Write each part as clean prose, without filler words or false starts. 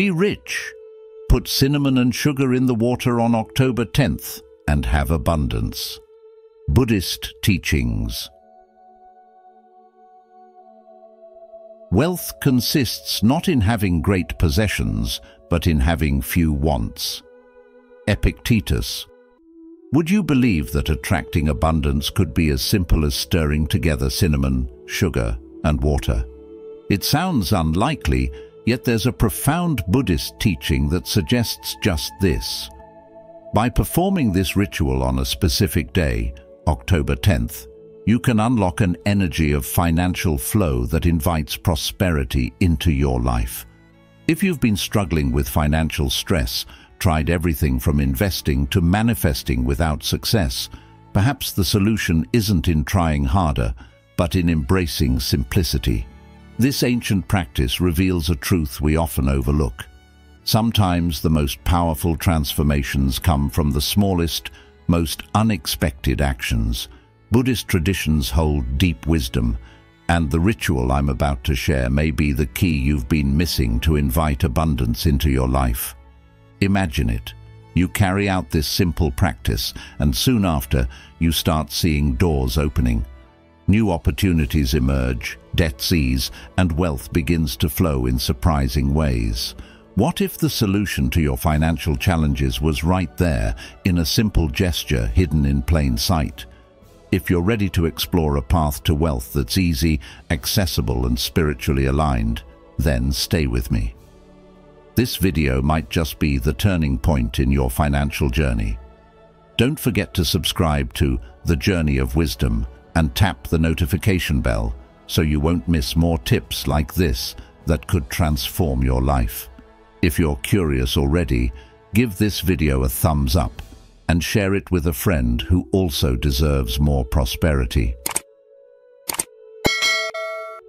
Be rich. Put cinnamon and sugar in the water on October 10th and have abundance. Buddhist Teachings. Wealth consists not in having great possessions, but in having few wants. Epictetus. Would you believe that attracting abundance could be as simple as stirring together cinnamon, sugar, and water? It sounds unlikely, yet there's a profound Buddhist teaching that suggests just this. By performing this ritual on a specific day, October 10th, you can unlock an energy of financial flow that invites prosperity into your life. If you've been struggling with financial stress, tried everything from investing to manifesting without success, perhaps the solution isn't in trying harder, but in embracing simplicity. This ancient practice reveals a truth we often overlook. Sometimes the most powerful transformations come from the smallest, most unexpected actions. Buddhist traditions hold deep wisdom, and the ritual I'm about to share may be the key you've been missing to invite abundance into your life. Imagine it. You carry out this simple practice, and soon after, you start seeing doors opening. New opportunities emerge, debts ease, and wealth begins to flow in surprising ways. What if the solution to your financial challenges was right there, in a simple gesture hidden in plain sight? If you're ready to explore a path to wealth that's easy, accessible, and spiritually aligned, then stay with me. This video might just be the turning point in your financial journey. Don't forget to subscribe to The Journey of Wisdom and tap the notification bell so you won't miss more tips like this that could transform your life. If you're curious already, give this video a thumbs up and share it with a friend who also deserves more prosperity.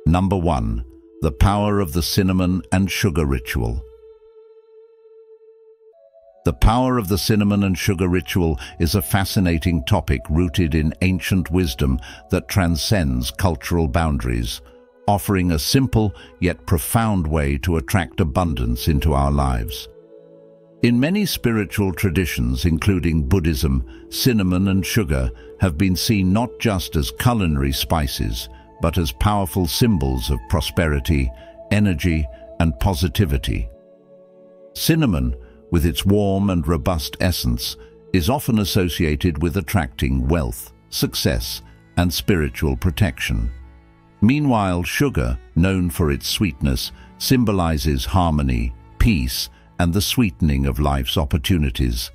Number 1. The power of the cinnamon and sugar ritual. The power of the cinnamon and sugar ritual is a fascinating topic rooted in ancient wisdom that transcends cultural boundaries, offering a simple yet profound way to attract abundance into our lives. In many spiritual traditions, including Buddhism, cinnamon and sugar have been seen not just as culinary spices, but as powerful symbols of prosperity, energy, and positivity. Cinnamon, with its warm and robust essence, is often associated with attracting wealth, success, and spiritual protection. Meanwhile, sugar, known for its sweetness, symbolizes harmony, peace, and the sweetening of life's opportunities.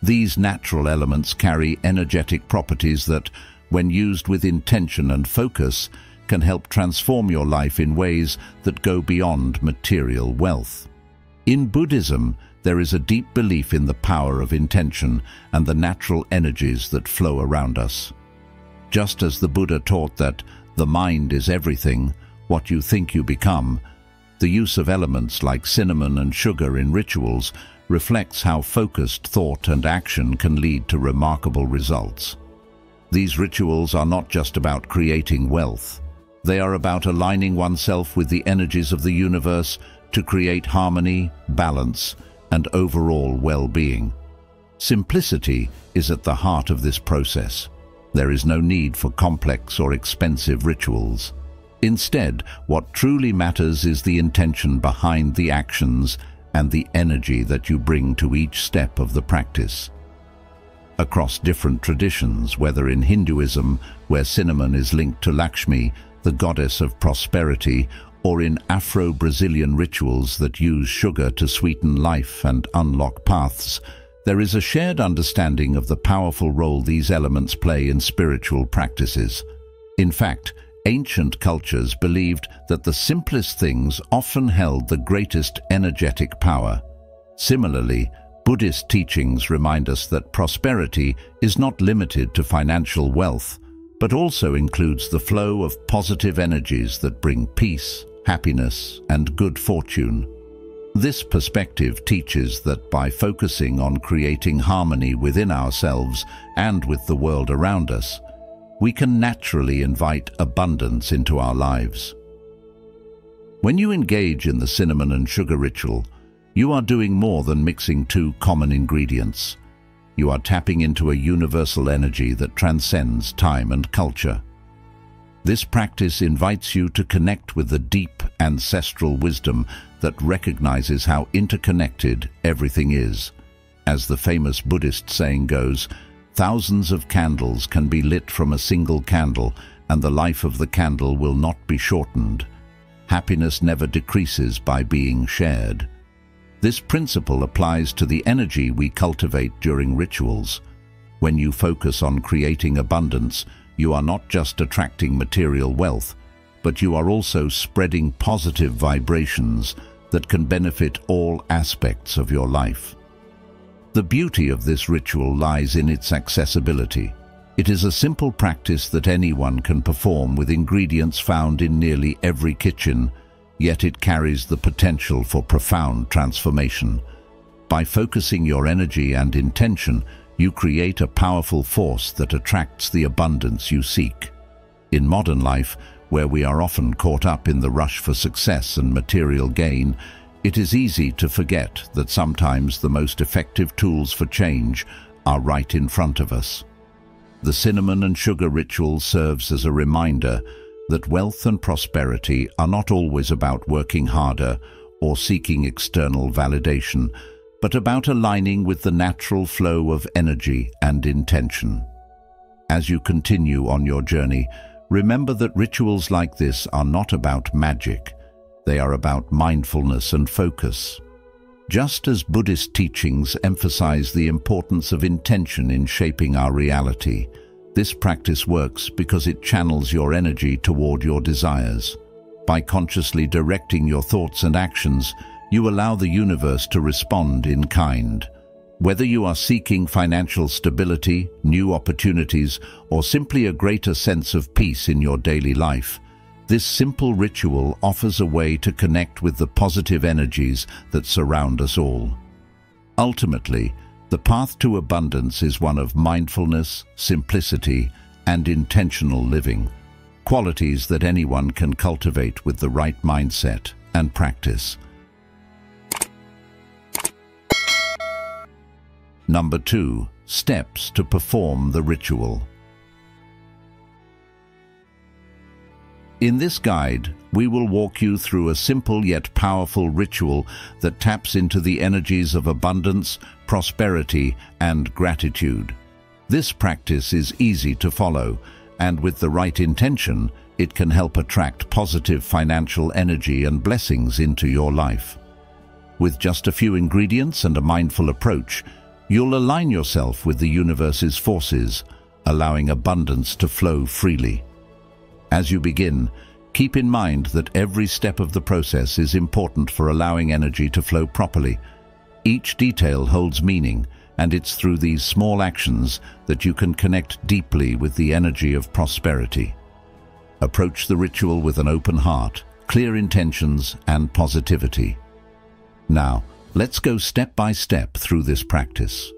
These natural elements carry energetic properties that, when used with intention and focus, can help transform your life in ways that go beyond material wealth. In Buddhism, there is a deep belief in the power of intention and the natural energies that flow around us. Just as the Buddha taught that the mind is everything, what you think you become, the use of elements like cinnamon and sugar in rituals reflects how focused thought and action can lead to remarkable results. These rituals are not just about creating wealth. They are about aligning oneself with the energies of the universe to create harmony, balance, and overall well-being. Simplicity is at the heart of this process. There is no need for complex or expensive rituals. Instead, what truly matters is the intention behind the actions and the energy that you bring to each step of the practice. Across different traditions, whether in Hinduism, where cinnamon is linked to Lakshmi, the goddess of prosperity, or in Afro-Brazilian rituals that use sugar to sweeten life and unlock paths, there is a shared understanding of the powerful role these elements play in spiritual practices. In fact, ancient cultures believed that the simplest things often held the greatest energetic power. Similarly, Buddhist teachings remind us that prosperity is not limited to financial wealth, but also includes the flow of positive energies that bring peace, happiness, and good fortune. This perspective teaches that by focusing on creating harmony within ourselves and with the world around us, we can naturally invite abundance into our lives. When you engage in the cinnamon and sugar ritual, You are doing more than mixing two common ingredients. You are tapping into a universal energy that transcends time and culture. This practice invites you to connect with the deep ancestral wisdom that recognizes how interconnected everything is. As the famous Buddhist saying goes, thousands of candles can be lit from a single candle, and the life of the candle will not be shortened. Happiness never decreases by being shared. This principle applies to the energy we cultivate during rituals. When you focus on creating abundance, you are not just attracting material wealth, but you are also spreading positive vibrations that can benefit all aspects of your life. The beauty of this ritual lies in its accessibility. It is a simple practice that anyone can perform with ingredients found in nearly every kitchen, yet it carries the potential for profound transformation. By focusing your energy and intention, you create a powerful force that attracts the abundance you seek. In modern life, where we are often caught up in the rush for success and material gain, it is easy to forget that sometimes the most effective tools for change are right in front of us. The cinnamon and sugar ritual serves as a reminder that wealth and prosperity are not always about working harder or seeking external validation, but about aligning with the natural flow of energy and intention. As you continue on your journey, remember that rituals like this are not about magic. They are about mindfulness and focus. Just as Buddhist teachings emphasize the importance of intention in shaping our reality, this practice works because it channels your energy toward your desires. By consciously directing your thoughts and actions, you allow the universe to respond in kind. Whether you are seeking financial stability, new opportunities, or simply a greater sense of peace in your daily life, this simple ritual offers a way to connect with the positive energies that surround us all. Ultimately, the path to abundance is one of mindfulness, simplicity, and intentional living, qualities that anyone can cultivate with the right mindset and practice. Number 2. Steps to perform the ritual. In this guide, we will walk you through a simple yet powerful ritual that taps into the energies of abundance, prosperity, and gratitude. This practice is easy to follow, and with the right intention, it can help attract positive financial energy and blessings into your life. With just a few ingredients and a mindful approach, you'll align yourself with the universe's forces, allowing abundance to flow freely. As you begin, keep in mind that every step of the process is important for allowing energy to flow properly. Each detail holds meaning, and it's through these small actions that you can connect deeply with the energy of prosperity. Approach the ritual with an open heart, clear intentions, and positivity. Now, let's go step by step through this practice.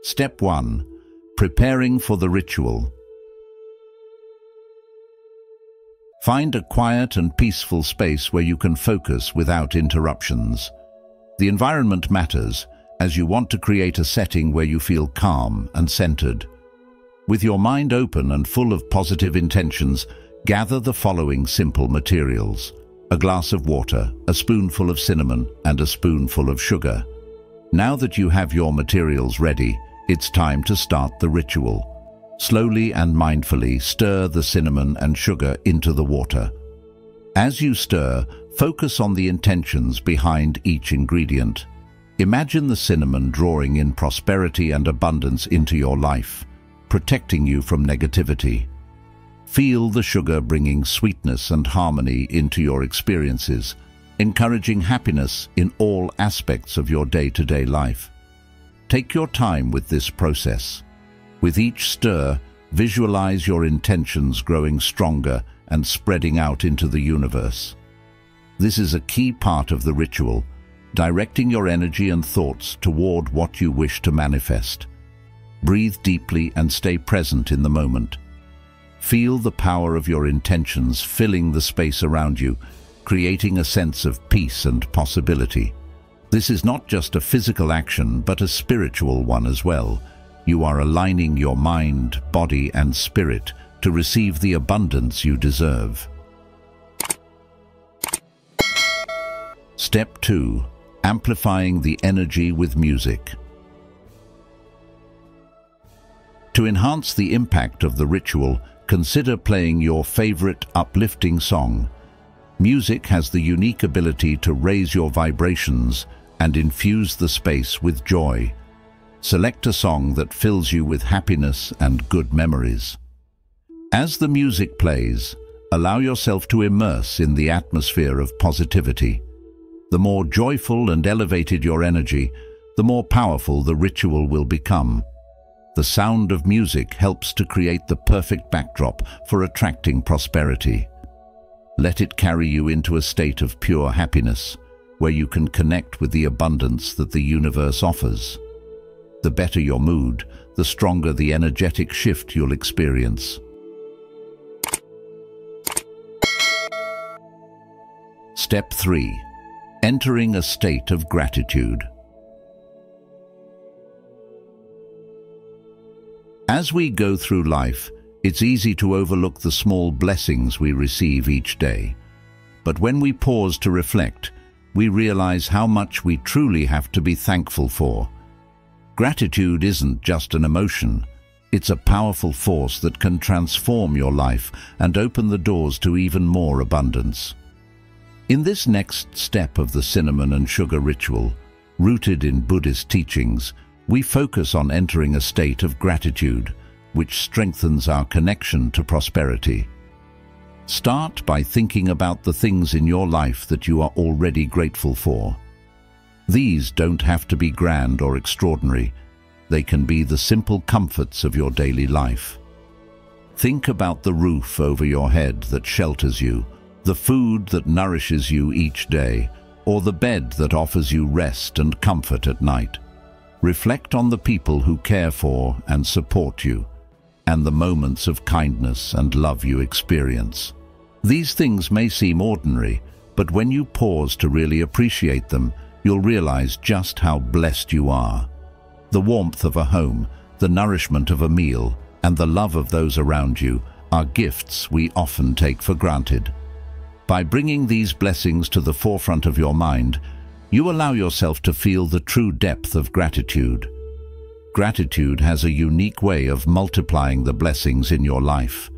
Step 1. Preparing for the ritual. Find a quiet and peaceful space where you can focus without interruptions. The environment matters, as you want to create a setting where you feel calm and centered. With your mind open and full of positive intentions, gather the following simple materials: a glass of water, a spoonful of cinnamon, and a spoonful of sugar. Now that you have your materials ready, it's time to start the ritual. Slowly and mindfully stir the cinnamon and sugar into the water. As you stir, focus on the intentions behind each ingredient. Imagine the cinnamon drawing in prosperity and abundance into your life, protecting you from negativity. Feel the sugar bringing sweetness and harmony into your experiences, encouraging happiness in all aspects of your day-to-day life. Take your time with this process. With each stir, visualize your intentions growing stronger and spreading out into the universe. This is a key part of the ritual, directing your energy and thoughts toward what you wish to manifest. Breathe deeply and stay present in the moment. Feel the power of your intentions filling the space around you, creating a sense of peace and possibility. This is not just a physical action, but a spiritual one as well. You are aligning your mind, body, and spirit to receive the abundance you deserve. Step 2. Amplifying the energy with music. To enhance the impact of the ritual, consider playing your favorite uplifting song. Music has the unique ability to raise your vibrations and infuse the space with joy. Select a song that fills you with happiness and good memories. As the music plays, allow yourself to immerse in the atmosphere of positivity. The more joyful and elevated your energy, the more powerful the ritual will become. The sound of music helps to create the perfect backdrop for attracting prosperity. Let it carry you into a state of pure happiness, where you can connect with the abundance that the universe offers. The better your mood, the stronger the energetic shift you'll experience. Step 3. Entering a state of gratitude. As we go through life, it's easy to overlook the small blessings we receive each day. But when we pause to reflect, we realize how much we truly have to be thankful for. Gratitude isn't just an emotion. It's a powerful force that can transform your life and open the doors to even more abundance. In this next step of the cinnamon and sugar ritual, rooted in Buddhist teachings, we focus on entering a state of gratitude, which strengthens our connection to prosperity. Start by thinking about the things in your life that you are already grateful for. These don't have to be grand or extraordinary. They can be the simple comforts of your daily life. Think about the roof over your head that shelters you, the food that nourishes you each day, or the bed that offers you rest and comfort at night. Reflect on the people who care for and support you, and the moments of kindness and love you experience. These things may seem ordinary, but when you pause to really appreciate them, you'll realize just how blessed you are. The warmth of a home, the nourishment of a meal, and the love of those around you are gifts we often take for granted. By bringing these blessings to the forefront of your mind, you allow yourself to feel the true depth of gratitude. Gratitude has a unique way of multiplying the blessings in your life.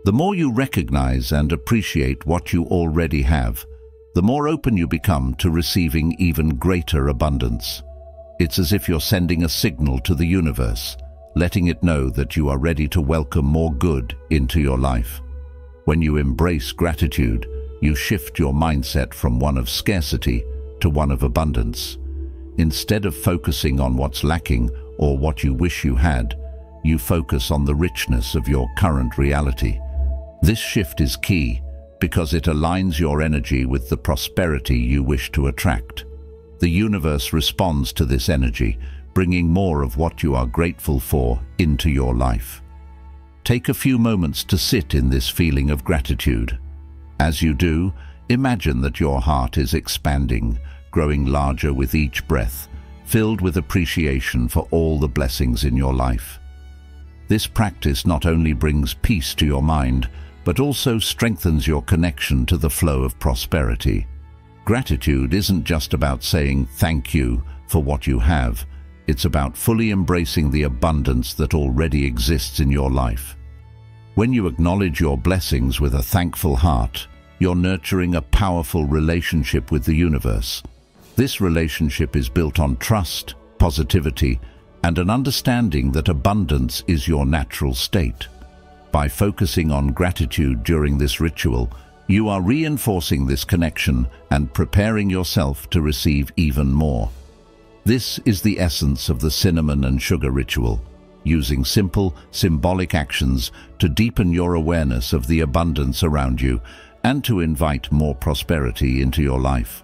The more you recognize and appreciate what you already have, the more open you become to receiving even greater abundance. It's as if you're sending a signal to the universe, letting it know that you are ready to welcome more good into your life. When you embrace gratitude, you shift your mindset from one of scarcity to one of abundance. Instead of focusing on what's lacking or what you wish you had, you focus on the richness of your current reality. This shift is key because it aligns your energy with the prosperity you wish to attract. The universe responds to this energy, bringing more of what you are grateful for into your life. Take a few moments to sit in this feeling of gratitude. As you do, imagine that your heart is expanding, growing larger with each breath, filled with appreciation for all the blessings in your life. This practice not only brings peace to your mind, but also strengthens your connection to the flow of prosperity. Gratitude isn't just about saying thank you for what you have. It's about fully embracing the abundance that already exists in your life. When you acknowledge your blessings with a thankful heart, you're nurturing a powerful relationship with the universe. This relationship is built on trust, positivity, and an understanding that abundance is your natural state. By focusing on gratitude during this ritual, you are reinforcing this connection and preparing yourself to receive even more. This is the essence of the cinnamon and sugar ritual, using simple, symbolic actions to deepen your awareness of the abundance around you and to invite more prosperity into your life.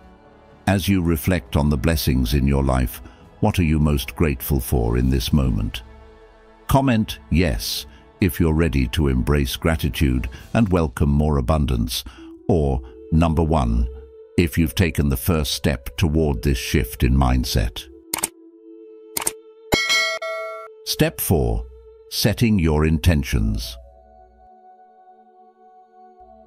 As you reflect on the blessings in your life, what are you most grateful for in this moment? Comment yes if you're ready to embrace gratitude and welcome more abundance, or Number 1, if you've taken the first step toward this shift in mindset. Step 4, setting your intentions.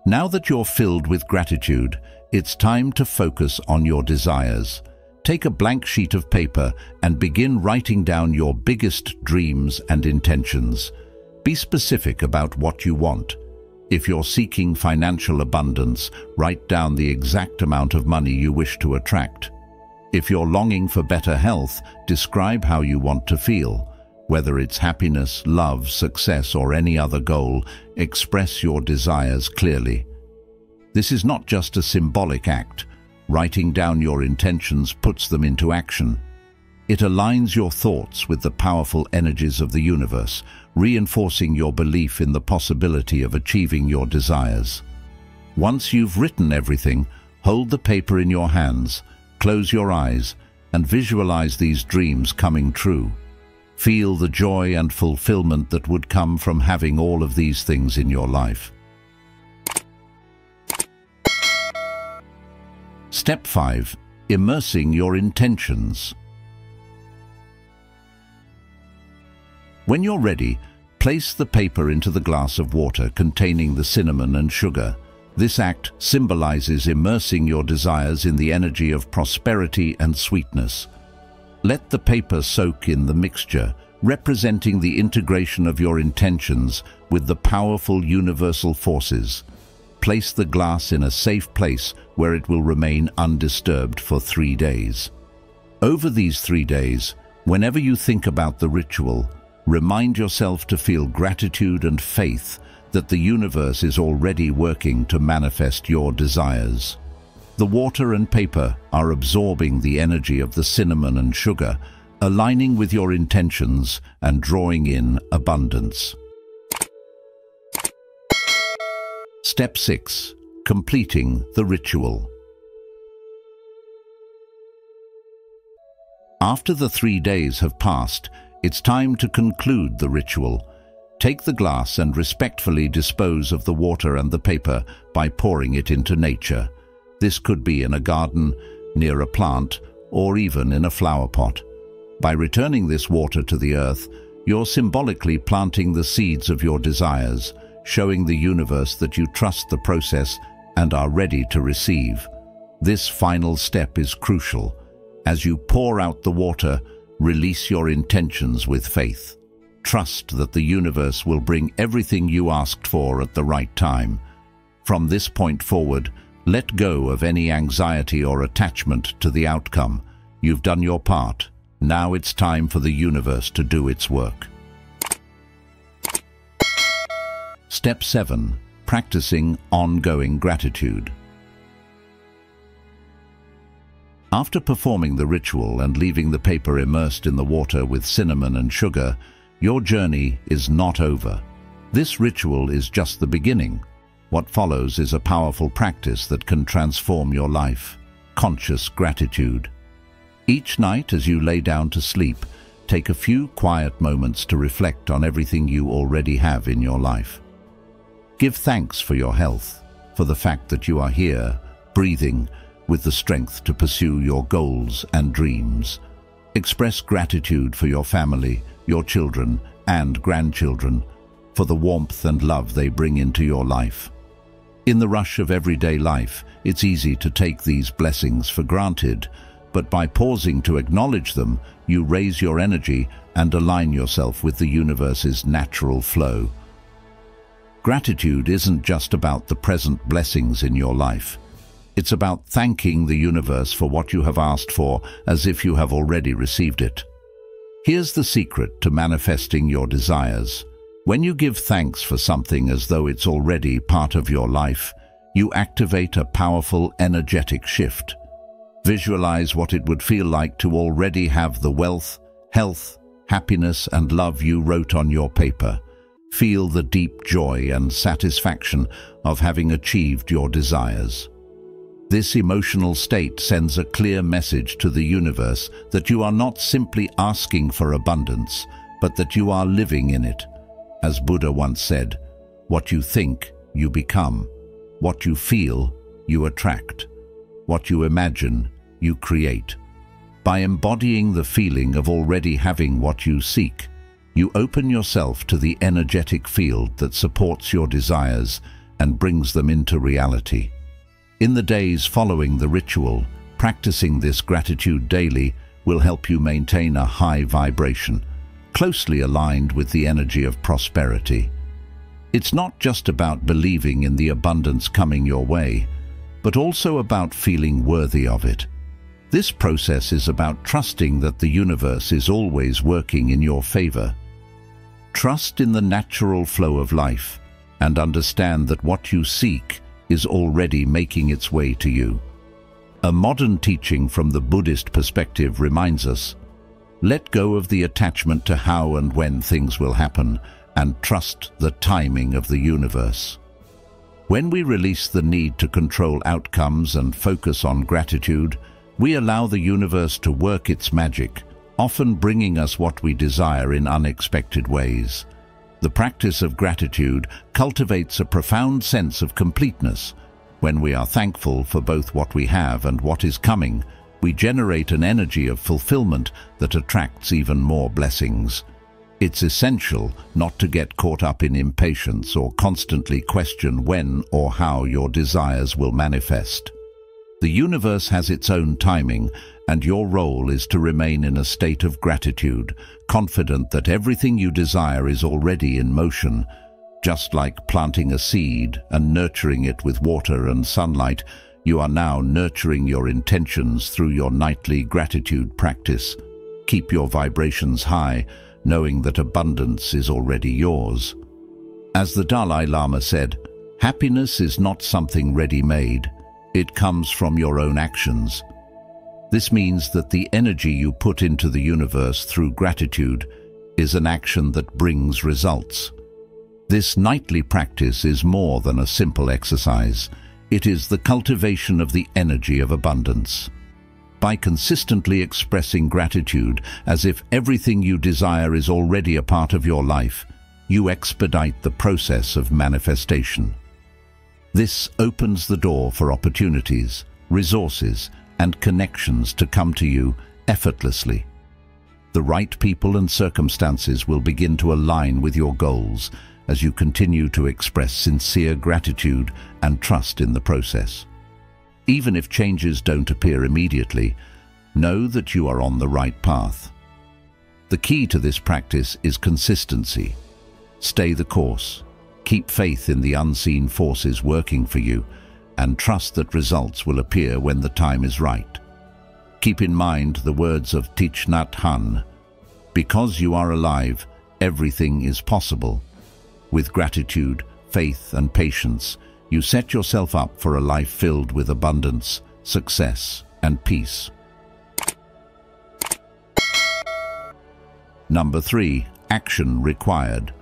Now that you're filled with gratitude, it's time to focus on your desires. Take a blank sheet of paper and begin writing down your biggest dreams and intentions. Be specific about what you want. If you're seeking financial abundance, write down the exact amount of money you wish to attract. If you're longing for better health, describe how you want to feel. Whether it's happiness, love, success, or any other goal, express your desires clearly. This is not just a symbolic act. Writing down your intentions puts them into action. It aligns your thoughts with the powerful energies of the universe, reinforcing your belief in the possibility of achieving your desires. Once you've written everything, hold the paper in your hands, close your eyes, and visualize these dreams coming true. Feel the joy and fulfillment that would come from having all of these things in your life. Step 5. Immersing your intentions. When you're ready, place the paper into the glass of water containing the cinnamon and sugar. This act symbolizes immersing your desires in the energy of prosperity and sweetness. Let the paper soak in the mixture, representing the integration of your intentions with the powerful universal forces. Place the glass in a safe place where it will remain undisturbed for 3 days. Over these 3 days, whenever you think about the ritual, remind yourself to feel gratitude and faith that the universe is already working to manifest your desires. The water and paper are absorbing the energy of the cinnamon and sugar, aligning with your intentions and drawing in abundance. Step 6. Completing the ritual. After the 3 days have passed, it's time to conclude the ritual. Take the glass and respectfully dispose of the water and the paper by pouring it into nature. This could be in a garden, near a plant, or even in a flower pot. By returning this water to the earth, you're symbolically planting the seeds of your desires, showing the universe that you trust the process and are ready to receive. This final step is crucial. As you pour out the water, release your intentions with faith. Trust that the universe will bring everything you asked for at the right time. From this point forward, let go of any anxiety or attachment to the outcome. You've done your part. Now it's time for the universe to do its work. Step 7. Practicing ongoing gratitude. After performing the ritual and leaving the paper immersed in the water with cinnamon and sugar, your journey is not over. This ritual is just the beginning. What follows is a powerful practice that can transform your life: conscious gratitude. Each night as you lay down to sleep, take a few quiet moments to reflect on everything you already have in your life. Give thanks for your health, for the fact that you are here, breathing, with the strength to pursue your goals and dreams. Express gratitude for your family, your children and grandchildren, for the warmth and love they bring into your life. In the rush of everyday life, it's easy to take these blessings for granted, but by pausing to acknowledge them, you raise your energy and align yourself with the universe's natural flow. Gratitude isn't just about the present blessings in your life. It's about thanking the universe for what you have asked for as if you have already received it. Here's the secret to manifesting your desires. When you give thanks for something as though it's already part of your life, you activate a powerful energetic shift. Visualize what it would feel like to already have the wealth, health, happiness and love you wrote on your paper. Feel the deep joy and satisfaction of having achieved your desires. This emotional state sends a clear message to the universe that you are not simply asking for abundance, but that you are living in it. As Buddha once said, "What you think, you become. What you feel, you attract. What you imagine, you create. By embodying the feeling of already having what you seek, you open yourself to the energetic field that supports your desires and brings them into reality. In the days following the ritual, practicing this gratitude daily will help you maintain a high vibration, closely aligned with the energy of prosperity. It's not just about believing in the abundance coming your way, but also about feeling worthy of it. This process is about trusting that the universe is always working in your favor. Trust in the natural flow of life and understand that what you seek is already making its way to you. A modern teaching from the Buddhist perspective reminds us, let go of the attachment to how and when things will happen and trust the timing of the universe. When we release the need to control outcomes and focus on gratitude, we allow the universe to work its magic, often bringing us what we desire in unexpected ways. The practice of gratitude cultivates a profound sense of completeness. When we are thankful for both what we have and what is coming, we generate an energy of fulfillment that attracts even more blessings. It's essential not to get caught up in impatience or constantly question when or how your desires will manifest. The universe has its own timing, and your role is to remain in a state of gratitude, confident that everything you desire is already in motion. Just like planting a seed and nurturing it with water and sunlight, you are now nurturing your intentions through your nightly gratitude practice. Keep your vibrations high, knowing that abundance is already yours. As the Dalai Lama said, happiness is not something ready-made. It comes from your own actions. This means that the energy you put into the universe through gratitude is an action that brings results. This nightly practice is more than a simple exercise. It is the cultivation of the energy of abundance. By consistently expressing gratitude as if everything you desire is already a part of your life, you expedite the process of manifestation. This opens the door for opportunities, resources, and connections to come to you effortlessly. The right people and circumstances will begin to align with your goals as you continue to express sincere gratitude and trust in the process. Even if changes don't appear immediately, know that you are on the right path. The key to this practice is consistency. Stay the course. Keep faith in the unseen forces working for you, and trust that results will appear when the time is right. Keep in mind the words of Thich Nhat Hanh, because you are alive, everything is possible. With gratitude, faith, and patience, you set yourself up for a life filled with abundance, success, and peace. Number 3. Action required.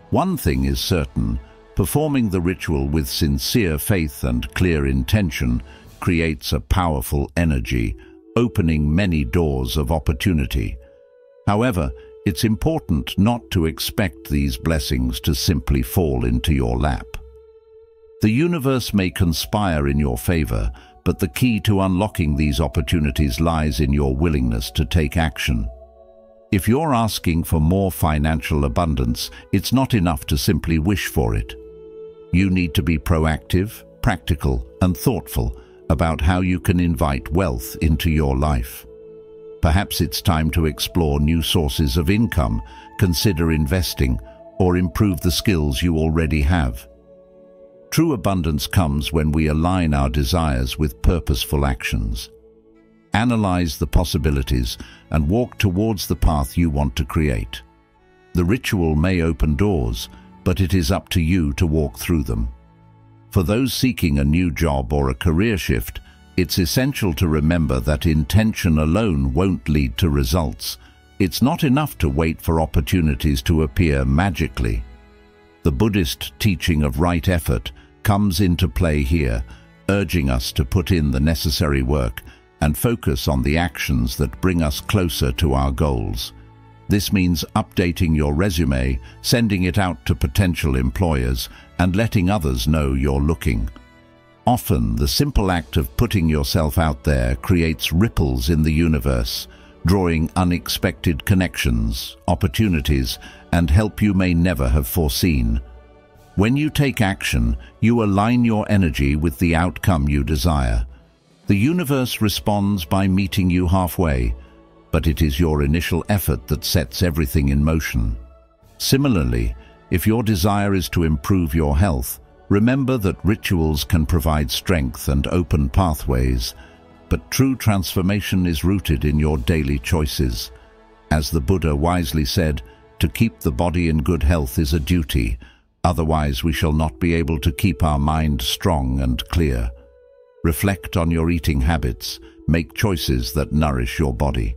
One thing is certain, performing the ritual with sincere faith and clear intention creates a powerful energy, opening many doors of opportunity. However, it's important not to expect these blessings to simply fall into your lap. The universe may conspire in your favor, but the key to unlocking these opportunities lies in your willingness to take action. If you're asking for more financial abundance, it's not enough to simply wish for it. You need to be proactive, practical, and thoughtful about how you can invite wealth into your life. Perhaps it's time to explore new sources of income, consider investing, or improve the skills you already have. True abundance comes when we align our desires with purposeful actions. Analyze the possibilities and walk towards the path you want to create. The ritual may open doors, but it is up to you to walk through them. For those seeking a new job or a career shift, it's essential to remember that intention alone won't lead to results. It's not enough to wait for opportunities to appear magically. The Buddhist teaching of right effort comes into play here, urging us to put in the necessary work and focus on the actions that bring us closer to our goals. This means updating your resume, sending it out to potential employers, and letting others know you're looking. Often, the simple act of putting yourself out there creates ripples in the universe, drawing unexpected connections, opportunities, and help you may never have foreseen. When you take action, you align your energy with the outcome you desire. The universe responds by meeting you halfway, but it is your initial effort that sets everything in motion. Similarly, if your desire is to improve your health, remember that rituals can provide strength and open pathways, but true transformation is rooted in your daily choices. As the Buddha wisely said, to keep the body in good health is a duty, otherwise we shall not be able to keep our mind strong and clear. Reflect on your eating habits, make choices that nourish your body,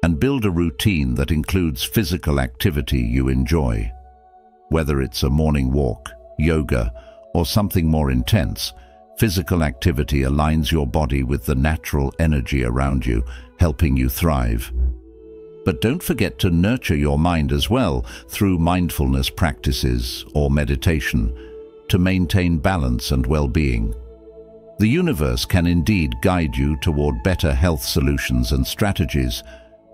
and build a routine that includes physical activity you enjoy. Whether it's a morning walk, yoga, or something more intense, physical activity aligns your body with the natural energy around you, helping you thrive. But don't forget to nurture your mind as well through mindfulness practices or meditation to maintain balance and well-being. The universe can indeed guide you toward better health solutions and strategies,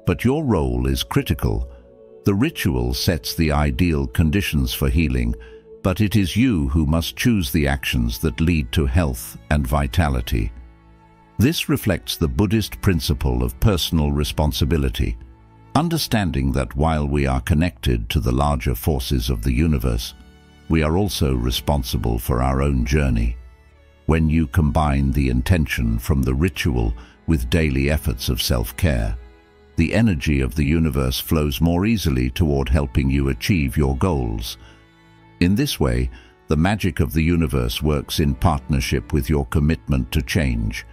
but your role is critical. The ritual sets the ideal conditions for healing, but it is you who must choose the actions that lead to health and vitality. This reflects the Buddhist principle of personal responsibility, understanding that while we are connected to the larger forces of the universe, we are also responsible for our own journey. When you combine the intention from the ritual with daily efforts of self-care, the energy of the universe flows more easily toward helping you achieve your goals. In this way, the magic of the universe works in partnership with your commitment to change.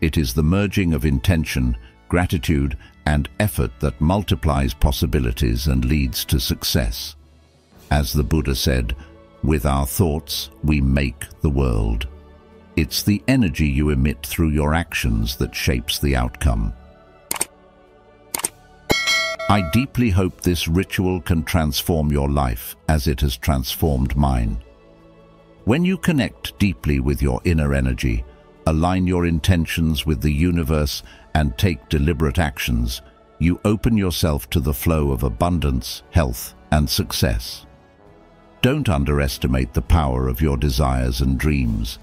It is the merging of intention, gratitude, and effort that multiplies possibilities and leads to success. As the Buddha said, with our thoughts, we make the world. It's the energy you emit through your actions that shapes the outcome. I deeply hope this ritual can transform your life as it has transformed mine. When you connect deeply with your inner energy, align your intentions with the universe, and take deliberate actions, you open yourself to the flow of abundance, health, and success. Don't underestimate the power of your desires and dreams.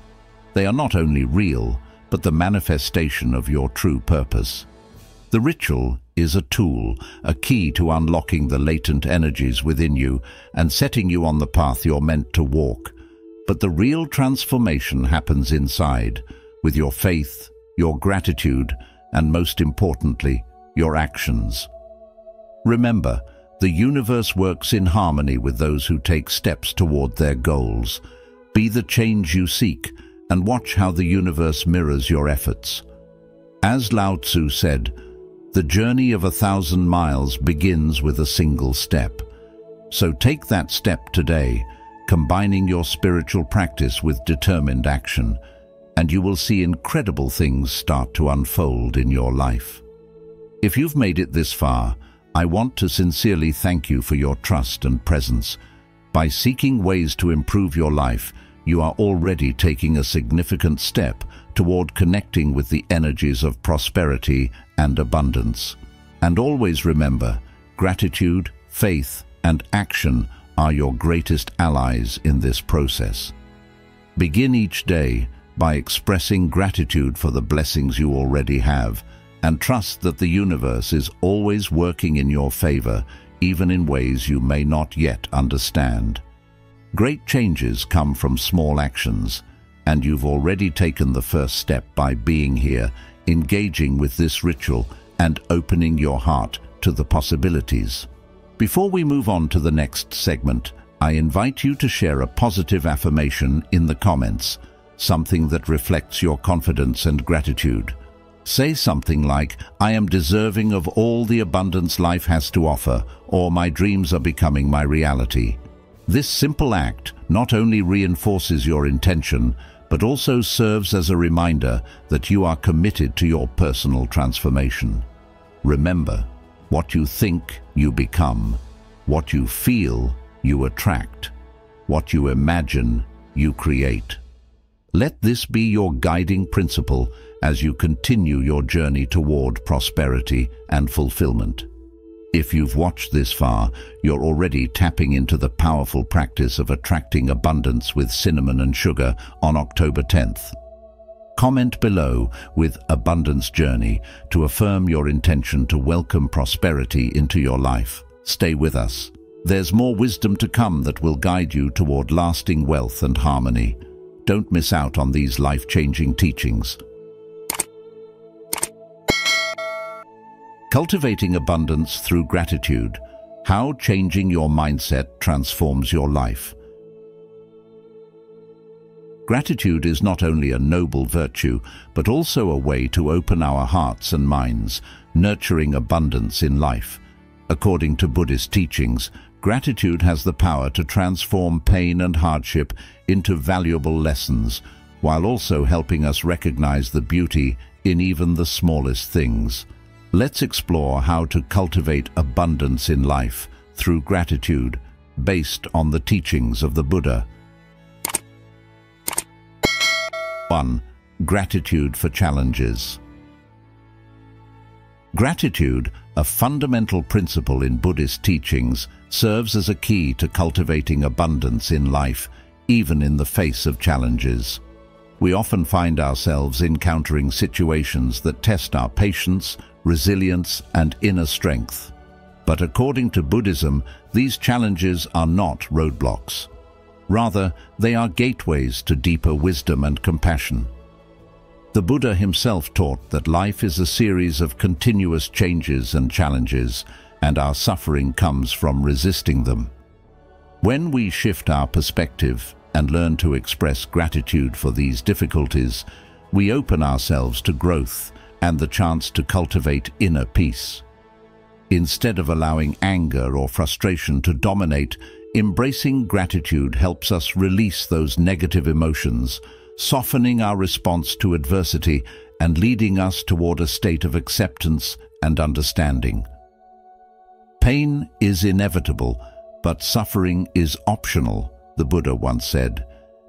They are not only real, but the manifestation of your true purpose. The ritual is a tool, a key to unlocking the latent energies within you and setting you on the path you're meant to walk. But the real transformation happens inside, with your faith, your gratitude, and most importantly, your actions. Remember, the universe works in harmony with those who take steps toward their goals. Be the change you seek, and watch how the universe mirrors your efforts. As Lao Tzu said, the journey of 1,000 miles begins with a single step. So take that step today, combining your spiritual practice with determined action, and you will see incredible things start to unfold in your life. If you've made it this far, I want to sincerely thank you for your trust and presence. By seeking ways to improve your life, you are already taking a significant step toward connecting with the energies of prosperity and abundance. And always remember, gratitude, faith, and action are your greatest allies in this process. Begin each day by expressing gratitude for the blessings you already have, and trust that the universe is always working in your favor, even in ways you may not yet understand. Great changes come from small actions, and you've already taken the first step by being here, engaging with this ritual, and opening your heart to the possibilities. Before we move on to the next segment, I invite you to share a positive affirmation in the comments, something that reflects your confidence and gratitude. Say something like, "I am deserving of all the abundance life has to offer," or "My dreams are becoming my reality." This simple act not only reinforces your intention, but also serves as a reminder that you are committed to your personal transformation. Remember, What you think, you become. What you feel, you attract. What you imagine, you create. Let this be your guiding principle as you continue your journey toward prosperity and fulfillment. If you've watched this far, you're already tapping into the powerful practice of attracting abundance with cinnamon and sugar on October 10th. Comment below with Abundance Journey to affirm your intention to welcome prosperity into your life. Stay with us. There's more wisdom to come that will guide you toward lasting wealth and harmony. Don't miss out on these life-changing teachings. Cultivating abundance through gratitude. How changing your mindset transforms your life. Gratitude is not only a noble virtue, but also a way to open our hearts and minds, nurturing abundance in life. According to Buddhist teachings, gratitude has the power to transform pain and hardship into valuable lessons, while also helping us recognize the beauty in even the smallest things. Let's explore how to cultivate abundance in life through gratitude, based on the teachings of the Buddha. 1. Gratitude for challenges. Gratitude, a fundamental principle in Buddhist teachings, serves as a key to cultivating abundance in life, even in the face of challenges. We often find ourselves encountering situations that test our patience, resilience, and inner strength. But according to Buddhism, these challenges are not roadblocks. Rather, they are gateways to deeper wisdom and compassion. The Buddha himself taught that life is a series of continuous changes and challenges, and our suffering comes from resisting them. When we shift our perspective and learn to express gratitude for these difficulties, we open ourselves to growth and the chance to cultivate inner peace. Instead of allowing anger or frustration to dominate, embracing gratitude helps us release those negative emotions, softening our response to adversity and leading us toward a state of acceptance and understanding. Pain is inevitable, but suffering is optional, the Buddha once said,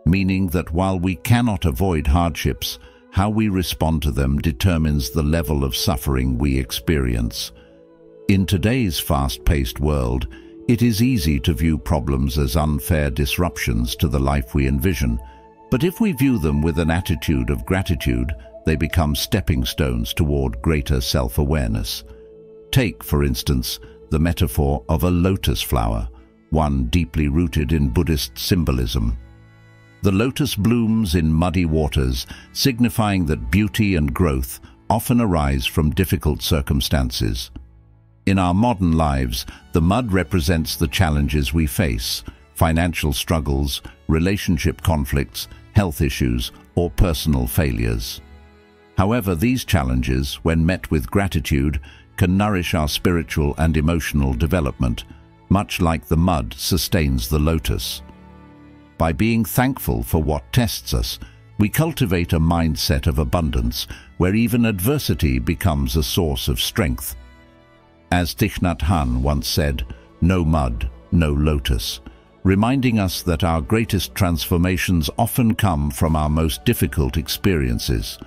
meaning that while we cannot avoid hardships, how we respond to them determines the level of suffering we experience. In today's fast-paced world, it is easy to view problems as unfair disruptions to the life we envision, but if we view them with an attitude of gratitude, they become stepping stones toward greater self-awareness. Take, for instance, the metaphor of a lotus flower, one deeply rooted in Buddhist symbolism. The lotus blooms in muddy waters, signifying that beauty and growth often arise from difficult circumstances. In our modern lives, the mud represents the challenges we face: financial struggles, relationship conflicts, health issues, or personal failures. However, these challenges, when met with gratitude, can nourish our spiritual and emotional development, much like the mud sustains the lotus. By being thankful for what tests us, we cultivate a mindset of abundance where even adversity becomes a source of strength. As Thich Nhat Hanh once said, "No mud, no lotus," reminding us that our greatest transformations often come from our most difficult experiences.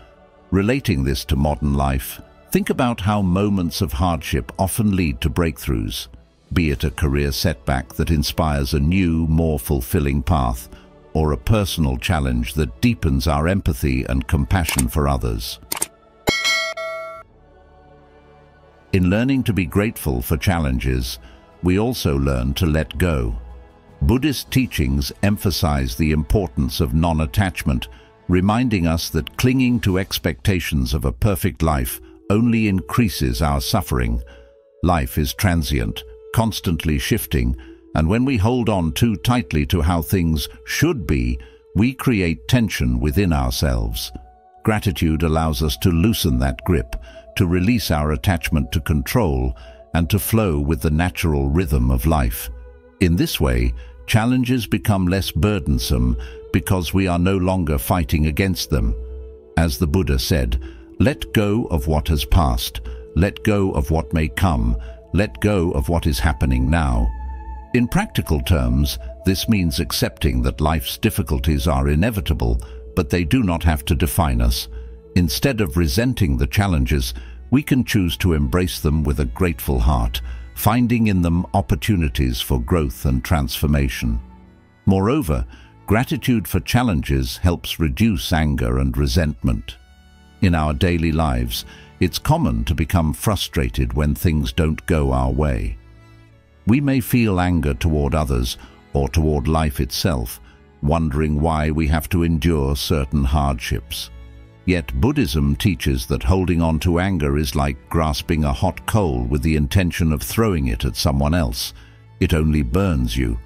Relating this to modern life, think about how moments of hardship often lead to breakthroughs, be it a career setback that inspires a new, more fulfilling path, or a personal challenge that deepens our empathy and compassion for others. In learning to be grateful for challenges, we also learn to let go. Buddhist teachings emphasize the importance of non-attachment, reminding us that clinging to expectations of a perfect life only increases our suffering. Life is transient, constantly shifting, and when we hold on too tightly to how things should be, we create tension within ourselves. Gratitude allows us to loosen that grip, to release our attachment to control, and to flow with the natural rhythm of life. In this way, challenges become less burdensome because we are no longer fighting against them. As the Buddha said, "Let go of what has passed, let go of what may come, Let go of what is happening now. In practical terms, this means accepting that life's difficulties are inevitable, but they do not have to define us. Instead of resenting the challenges, we can choose to embrace them with a grateful heart, finding in them opportunities for growth and transformation. Moreover, gratitude for challenges helps reduce anger and resentment. In our daily lives, it's common to become frustrated when things don't go our way. We may feel anger toward others or toward life itself, wondering why we have to endure certain hardships. Yet Buddhism teaches that holding on to anger is like grasping a hot coal with the intention of throwing it at someone else. It only burns you.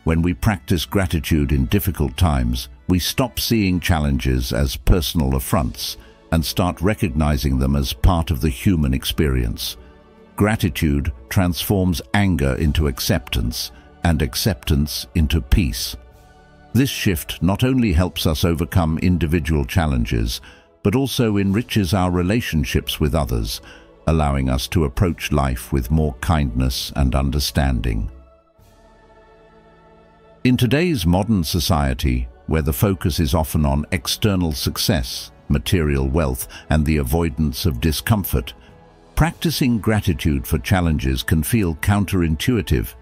When we practice gratitude in difficult times, we stop seeing challenges as personal affronts and start recognizing them as part of the human experience. Gratitude transforms anger into acceptance, and acceptance into peace. This shift not only helps us overcome individual challenges, but also enriches our relationships with others, allowing us to approach life with more kindness and understanding. In today's modern society, where the focus is often on external success, material wealth, and the avoidance of discomfort, practicing gratitude for challenges can feel counterintuitive.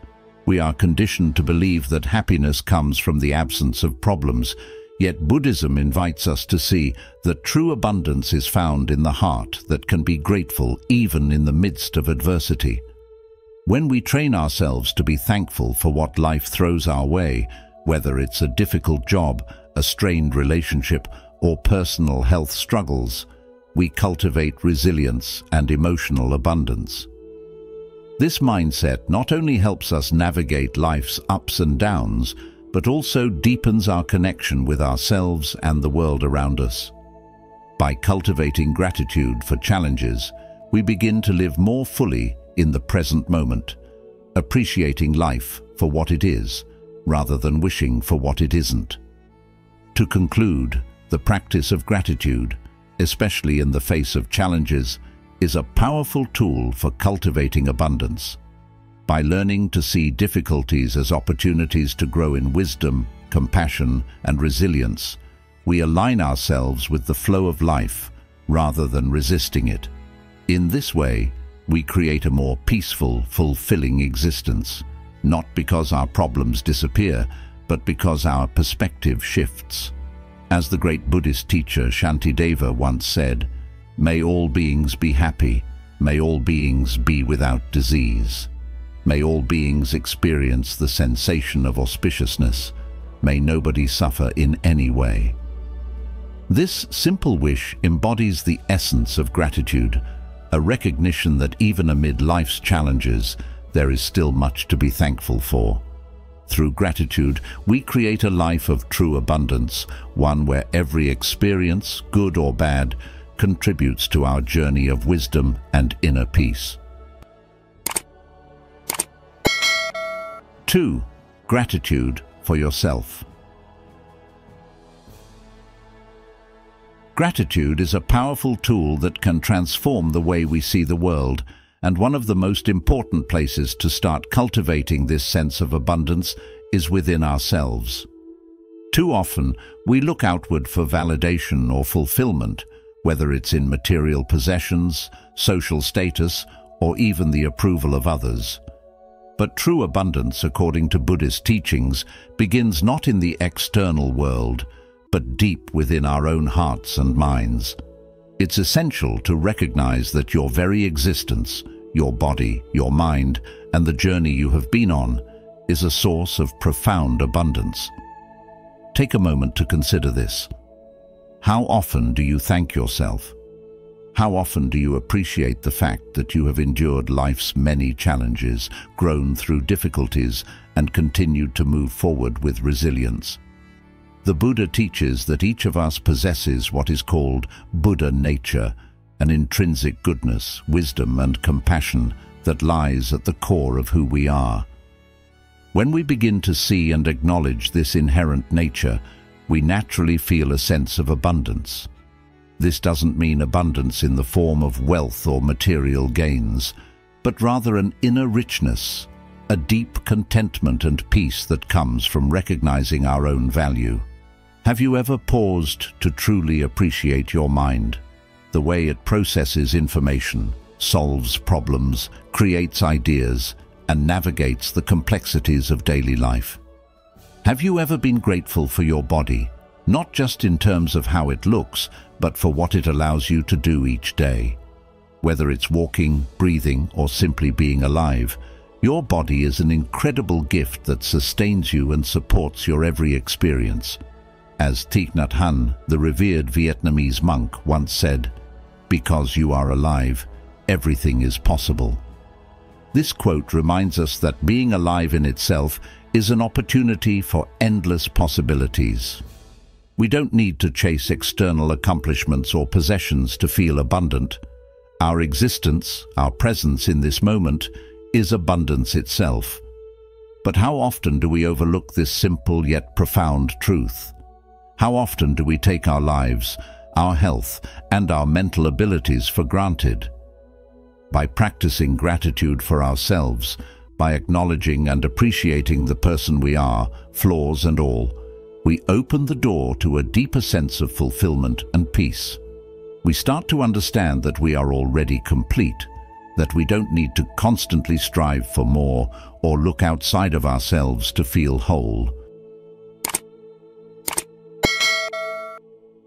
We are conditioned to believe that happiness comes from the absence of problems, yet Buddhism invites us to see that true abundance is found in the heart that can be grateful even in the midst of adversity. When we train ourselves to be thankful for what life throws our way, whether it's a difficult job, a strained relationship, or personal health struggles, we cultivate resilience and emotional abundance. This mindset not only helps us navigate life's ups and downs, but also deepens our connection with ourselves and the world around us. By cultivating gratitude for challenges, we begin to live more fully in the present moment, appreciating life for what it is, rather than wishing for what it isn't. To conclude, the practice of gratitude, especially in the face of challenges, is a powerful tool for cultivating abundance. By learning to see difficulties as opportunities to grow in wisdom, compassion, and resilience, we align ourselves with the flow of life rather than resisting it. In this way, we create a more peaceful, fulfilling existence, not because our problems disappear, but because our perspective shifts. As the great Buddhist teacher Shantideva once said, "May all beings be happy, may all beings be without disease. May all beings experience the sensation of auspiciousness, may nobody suffer in any way." This simple wish embodies the essence of gratitude, a recognition that even amid life's challenges, there is still much to be thankful for. Through gratitude, we create a life of true abundance, one where every experience, good or bad, contributes to our journey of wisdom and inner peace. 2. Gratitude for yourself. Gratitude is a powerful tool that can transform the way we see the world, and one of the most important places to start cultivating this sense of abundance is within ourselves. Too often, we look outward for validation or fulfillment, whether it's in material possessions, social status, or even the approval of others. But true abundance, according to Buddhist teachings, begins not in the external world, but deep within our own hearts and minds. It's essential to recognize that your very existence, your body, your mind, and the journey you have been on is a source of profound abundance. Take a moment to consider this. How often do you thank yourself? How often do you appreciate the fact that you have endured life's many challenges, grown through difficulties, and continued to move forward with resilience? The Buddha teaches that each of us possesses what is called Buddha nature, an intrinsic goodness, wisdom, and compassion that lies at the core of who we are. When we begin to see and acknowledge this inherent nature, we naturally feel a sense of abundance. This doesn't mean abundance in the form of wealth or material gains. but rather an inner richness, a deep contentment and peace that comes from recognizing our own value. Have you ever paused to truly appreciate your mind, the way it processes information, solves problems, creates ideas, and navigates the complexities of daily life? Have you ever been grateful for your body, not just in terms of how it looks, but for what it allows you to do each day? Whether it's walking, breathing, or simply being alive, your body is an incredible gift that sustains you and supports your every experience. As Thich Nhat Hanh, the revered Vietnamese monk, once said, "Because you are alive, everything is possible." This quote reminds us that being alive in itself is an opportunity for endless possibilities. We don't need to chase external accomplishments or possessions to feel abundant. Our existence, our presence in this moment, is abundance itself. But how often do we overlook this simple yet profound truth? How often do we take our lives, our health, and our mental abilities for granted? By practicing gratitude for ourselves, by acknowledging and appreciating the person we are, flaws and all, we open the door to a deeper sense of fulfillment and peace. We start to understand that we are already complete, that we don't need to constantly strive for more or look outside of ourselves to feel whole.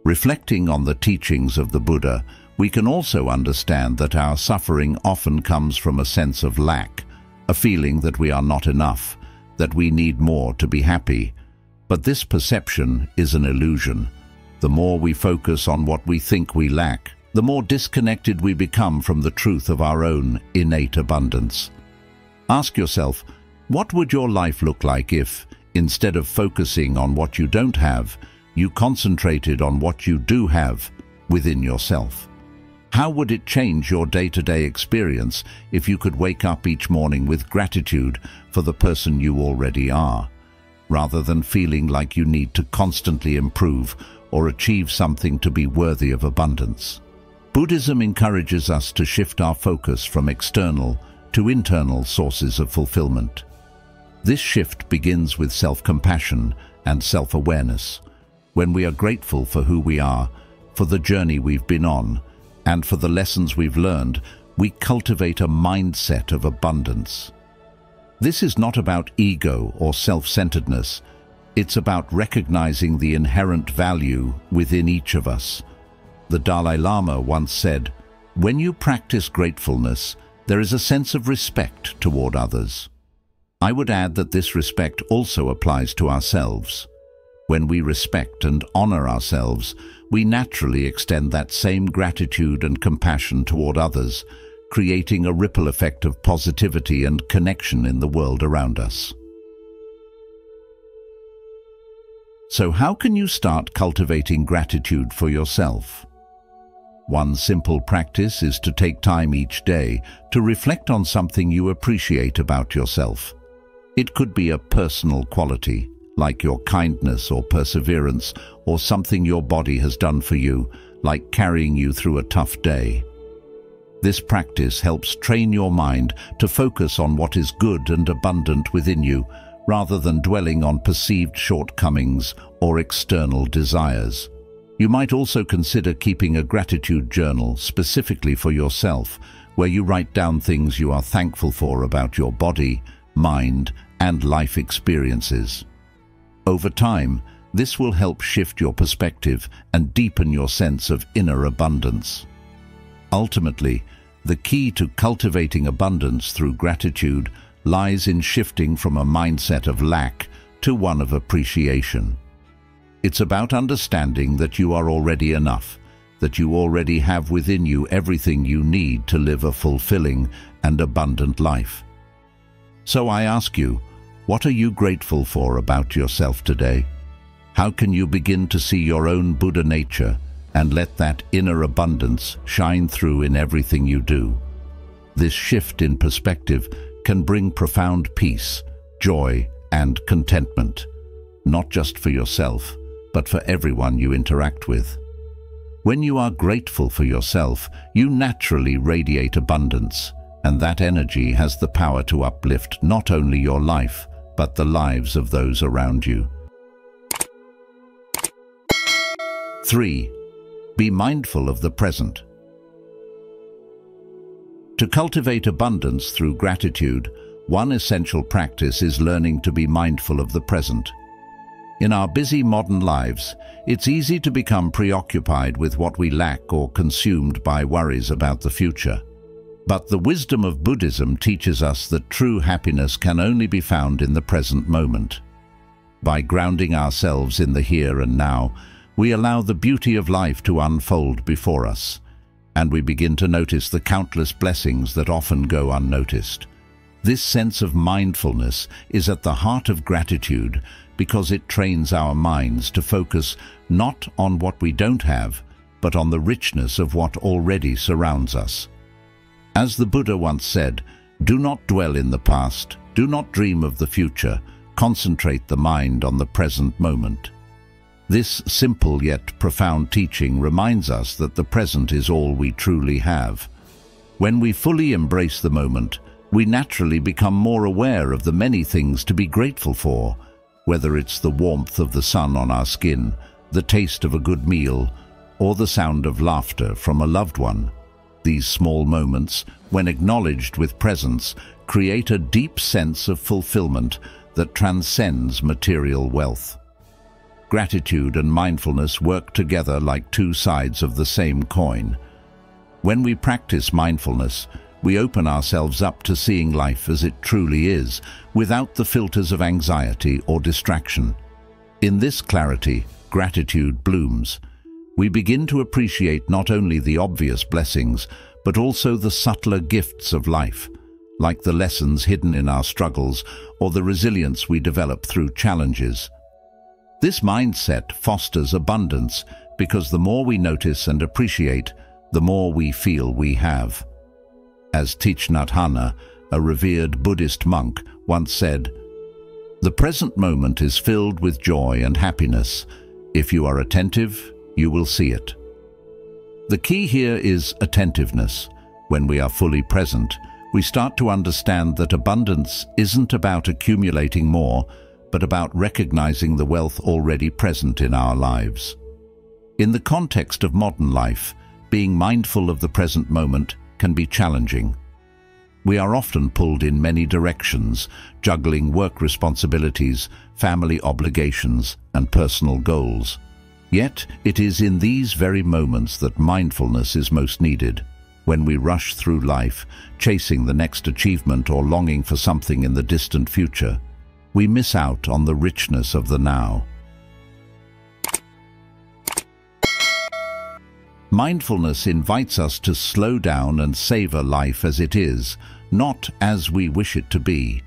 Reflecting on the teachings of the Buddha, we can also understand that our suffering often comes from a sense of lack, a feeling that we are not enough, that we need more to be happy. But this perception is an illusion. The more we focus on what we think we lack, the more disconnected we become from the truth of our own innate abundance. Ask yourself, what would your life look like if, instead of focusing on what you don't have, you concentrated on what you do have within yourself? How would it change your day-to-day experience if you could wake up each morning with gratitude for the person you already are, rather than feeling like you need to constantly improve or achieve something to be worthy of abundance? Buddhism encourages us to shift our focus from external to internal sources of fulfillment. This shift begins with self-compassion and self-awareness. When we are grateful for who we are, for the journey we've been on, and for the lessons we've learned, we cultivate a mindset of abundance. This is not about ego or self-centeredness. It's about recognizing the inherent value within each of us. The Dalai Lama once said, "When you practice gratefulness, there is a sense of respect toward others." I would add that this respect also applies to ourselves. When we respect and honor ourselves, we naturally extend that same gratitude and compassion toward others, creating a ripple effect of positivity and connection in the world around us. So how can you start cultivating gratitude for yourself? One simple practice is to take time each day to reflect on something you appreciate about yourself. It could be a personal quality, like your kindness or perseverance, or something your body has done for you, like carrying you through a tough day. This practice helps train your mind to focus on what is good and abundant within you, rather than dwelling on perceived shortcomings or external desires. You might also consider keeping a gratitude journal specifically for yourself, where you write down things you are thankful for about your body, mind, and life experiences. Over time, this will help shift your perspective and deepen your sense of inner abundance. Ultimately, the key to cultivating abundance through gratitude lies in shifting from a mindset of lack to one of appreciation. It's about understanding that you are already enough, that you already have within you everything you need to live a fulfilling and abundant life. So I ask you, what are you grateful for about yourself today? How can you begin to see your own Buddha nature and let that inner abundance shine through in everything you do? This shift in perspective can bring profound peace, joy, and contentment, not just for yourself, but for everyone you interact with. When you are grateful for yourself, you naturally radiate abundance, and that energy has the power to uplift not only your life, but the lives of those around you. 3. Be mindful of the present. To cultivate abundance through gratitude, one essential practice is learning to be mindful of the present. In our busy modern lives, it's easy to become preoccupied with what we lack or consumed by worries about the future. But the wisdom of Buddhism teaches us that true happiness can only be found in the present moment. By grounding ourselves in the here and now, we allow the beauty of life to unfold before us, and we begin to notice the countless blessings that often go unnoticed. This sense of mindfulness is at the heart of gratitude because it trains our minds to focus not on what we don't have, but on the richness of what already surrounds us. As the Buddha once said, "Do not dwell in the past, do not dream of the future, concentrate the mind on the present moment." This simple yet profound teaching reminds us that the present is all we truly have. When we fully embrace the moment, we naturally become more aware of the many things to be grateful for, whether it's the warmth of the sun on our skin, the taste of a good meal, or the sound of laughter from a loved one. These small moments, when acknowledged with presence, create a deep sense of fulfillment that transcends material wealth. Gratitude and mindfulness work together like two sides of the same coin. When we practice mindfulness, we open ourselves up to seeing life as it truly is, without the filters of anxiety or distraction. In this clarity, gratitude blooms. We begin to appreciate not only the obvious blessings, but also the subtler gifts of life, like the lessons hidden in our struggles or the resilience we develop through challenges. This mindset fosters abundance because the more we notice and appreciate, the more we feel we have. As Thich Nhat Hanh, a revered Buddhist monk, once said, "The present moment is filled with joy and happiness. If you are attentive, you will see it." The key here is attentiveness. When we are fully present, we start to understand that abundance isn't about accumulating more, but about recognizing the wealth already present in our lives. In the context of modern life, being mindful of the present moment can be challenging. We are often pulled in many directions, juggling work responsibilities, family obligations, and personal goals. Yet, it is in these very moments that mindfulness is most needed. When we rush through life, chasing the next achievement or longing for something in the distant future, we miss out on the richness of the now. Mindfulness invites us to slow down and savor life as it is, not as we wish it to be.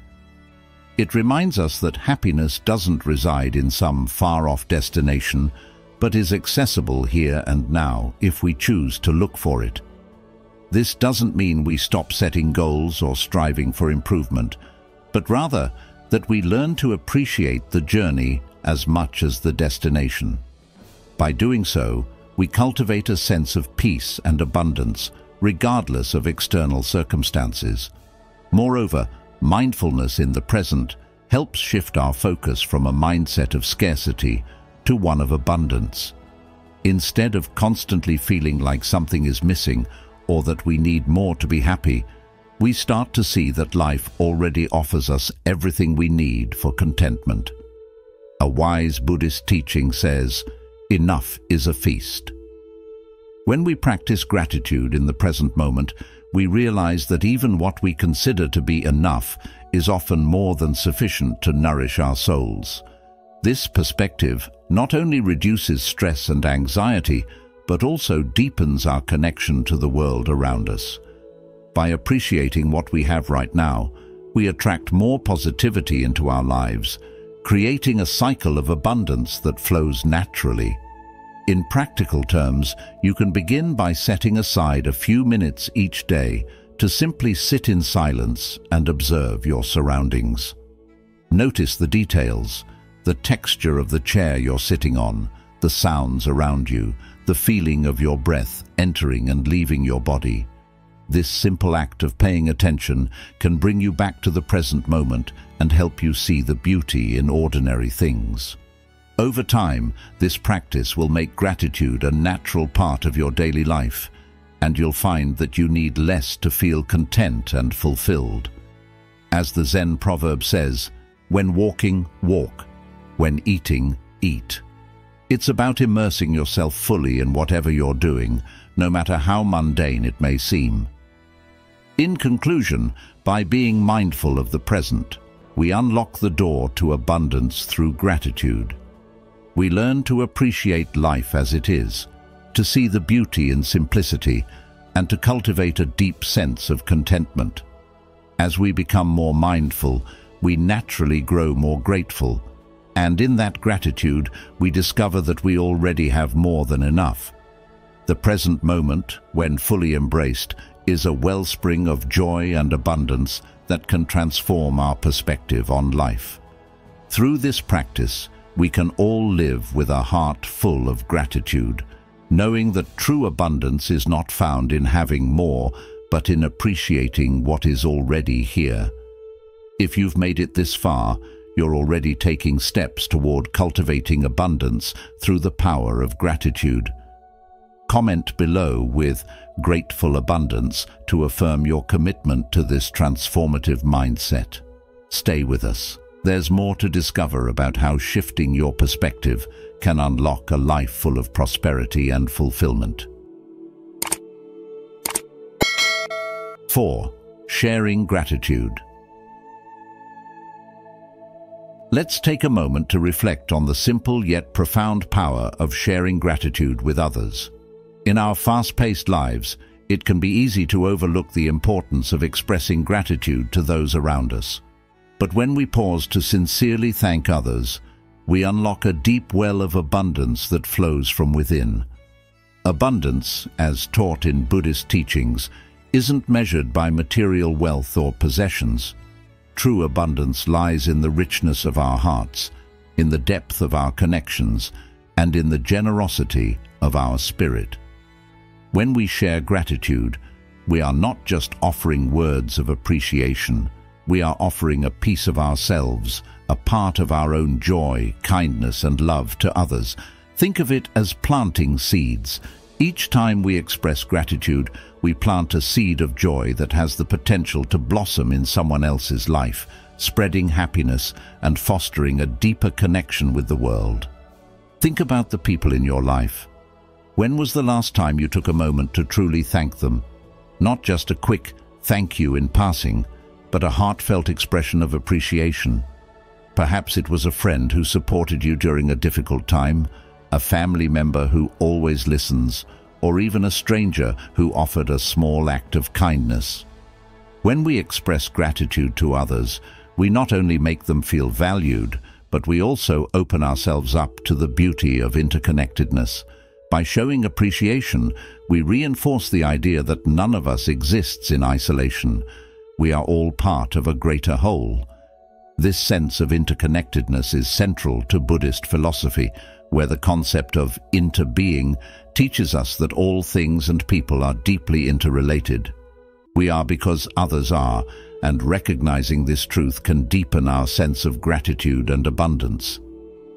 It reminds us that happiness doesn't reside in some far-off destination, but is accessible here and now if we choose to look for it. This doesn't mean we stop setting goals or striving for improvement, but rather that we learn to appreciate the journey as much as the destination. By doing so, we cultivate a sense of peace and abundance, regardless of external circumstances. Moreover, mindfulness in the present helps shift our focus from a mindset of scarcity to one of abundance. Instead of constantly feeling like something is missing or that we need more to be happy, we start to see that life already offers us everything we need for contentment. A wise Buddhist teaching says, "Enough is a feast." When we practice gratitude in the present moment, we realize that even what we consider to be enough is often more than sufficient to nourish our souls. This perspective not only reduces stress and anxiety, but also deepens our connection to the world around us. By appreciating what we have right now, we attract more positivity into our lives, creating a cycle of abundance that flows naturally. In practical terms, you can begin by setting aside a few minutes each day to simply sit in silence and observe your surroundings. Notice the details, the texture of the chair you're sitting on, the sounds around you, the feeling of your breath entering and leaving your body. This simple act of paying attention can bring you back to the present moment and help you see the beauty in ordinary things. Over time, this practice will make gratitude a natural part of your daily life, and you'll find that you need less to feel content and fulfilled. As the Zen proverb says, when walking, walk. When eating, eat. It's about immersing yourself fully in whatever you're doing, no matter how mundane it may seem. In conclusion, by being mindful of the present, we unlock the door to abundance through gratitude. We learn to appreciate life as it is, to see the beauty in simplicity, and to cultivate a deep sense of contentment. As we become more mindful, we naturally grow more grateful, and in that gratitude, we discover that we already have more than enough. The present moment, when fully embraced, is a wellspring of joy and abundance that can transform our perspective on life. Through this practice, we can all live with a heart full of gratitude, knowing that true abundance is not found in having more, but in appreciating what is already here. If you've made it this far, you're already taking steps toward cultivating abundance through the power of gratitude. Comment below with "Grateful Abundance" to affirm your commitment to this transformative mindset. Stay with us. There's more to discover about how shifting your perspective can unlock a life full of prosperity and fulfillment. 4. Sharing gratitude. Let's take a moment to reflect on the simple yet profound power of sharing gratitude with others. In our fast-paced lives, it can be easy to overlook the importance of expressing gratitude to those around us. But when we pause to sincerely thank others, we unlock a deep well of abundance that flows from within. Abundance, as taught in Buddhist teachings, isn't measured by material wealth or possessions. True abundance lies in the richness of our hearts, in the depth of our connections, and in the generosity of our spirit. When we share gratitude, we are not just offering words of appreciation. We are offering a piece of ourselves, a part of our own joy, kindness, and love to others. Think of it as planting seeds. Each time we express gratitude, we plant a seed of joy that has the potential to blossom in someone else's life, spreading happiness and fostering a deeper connection with the world. Think about the people in your life. When was the last time you took a moment to truly thank them? Not just a quick thank you in passing, but a heartfelt expression of appreciation. Perhaps it was a friend who supported you during a difficult time, a family member who always listens, or even a stranger who offered a small act of kindness. When we express gratitude to others, we not only make them feel valued, but we also open ourselves up to the beauty of interconnectedness. By showing appreciation, we reinforce the idea that none of us exists in isolation. We are all part of a greater whole. This sense of interconnectedness is central to Buddhist philosophy, where the concept of interbeing teaches us that all things and people are deeply interrelated. We are because others are, and recognizing this truth can deepen our sense of gratitude and abundance.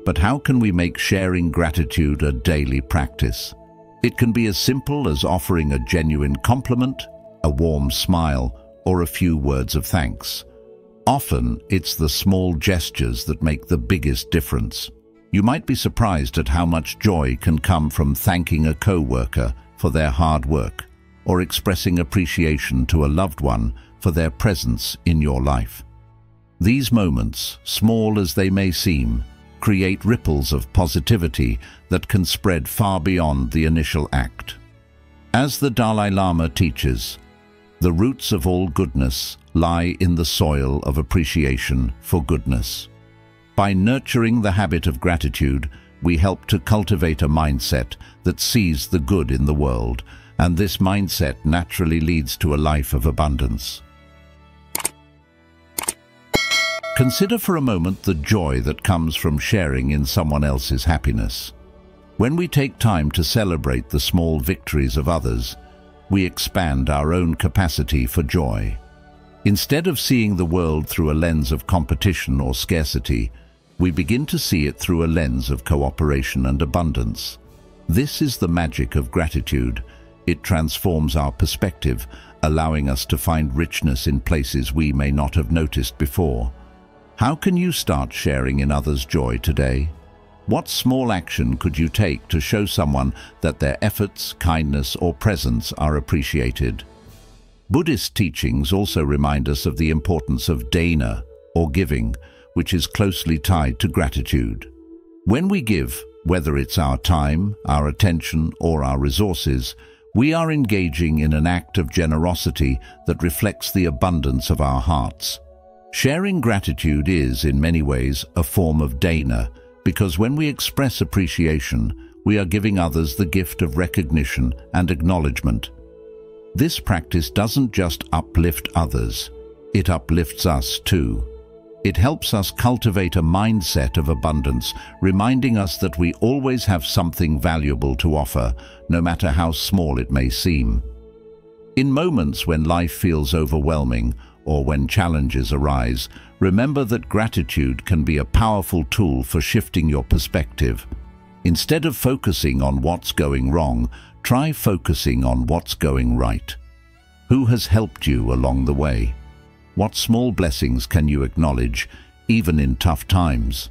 But how can we make sharing gratitude a daily practice? It can be as simple as offering a genuine compliment, a warm smile, or a few words of thanks. Often, it's the small gestures that make the biggest difference. You might be surprised at how much joy can come from thanking a co-worker for their hard work, or expressing appreciation to a loved one for their presence in your life. These moments, small as they may seem, create ripples of positivity that can spread far beyond the initial act. As the Dalai Lama teaches, the roots of all goodness lie in the soil of appreciation for goodness. By nurturing the habit of gratitude, we help to cultivate a mindset that sees the good in the world, and this mindset naturally leads to a life of abundance. Consider for a moment the joy that comes from sharing in someone else's happiness. When we take time to celebrate the small victories of others, we expand our own capacity for joy. Instead of seeing the world through a lens of competition or scarcity, we begin to see it through a lens of cooperation and abundance. This is the magic of gratitude. It transforms our perspective, allowing us to find richness in places we may not have noticed before. How can you start sharing in others' joy today? What small action could you take to show someone that their efforts, kindness, or presence are appreciated? Buddhist teachings also remind us of the importance of dana, or giving, which is closely tied to gratitude. When we give, whether it's our time, our attention, or our resources, we are engaging in an act of generosity that reflects the abundance of our hearts. Sharing gratitude is, in many ways, a form of dana, because when we express appreciation, we are giving others the gift of recognition and acknowledgement. This practice doesn't just uplift others, it uplifts us too. It helps us cultivate a mindset of abundance, reminding us that we always have something valuable to offer, no matter how small it may seem. In moments when life feels overwhelming or when challenges arise, remember that gratitude can be a powerful tool for shifting your perspective. Instead of focusing on what's going wrong, try focusing on what's going right. Who has helped you along the way? What small blessings can you acknowledge, even in tough times?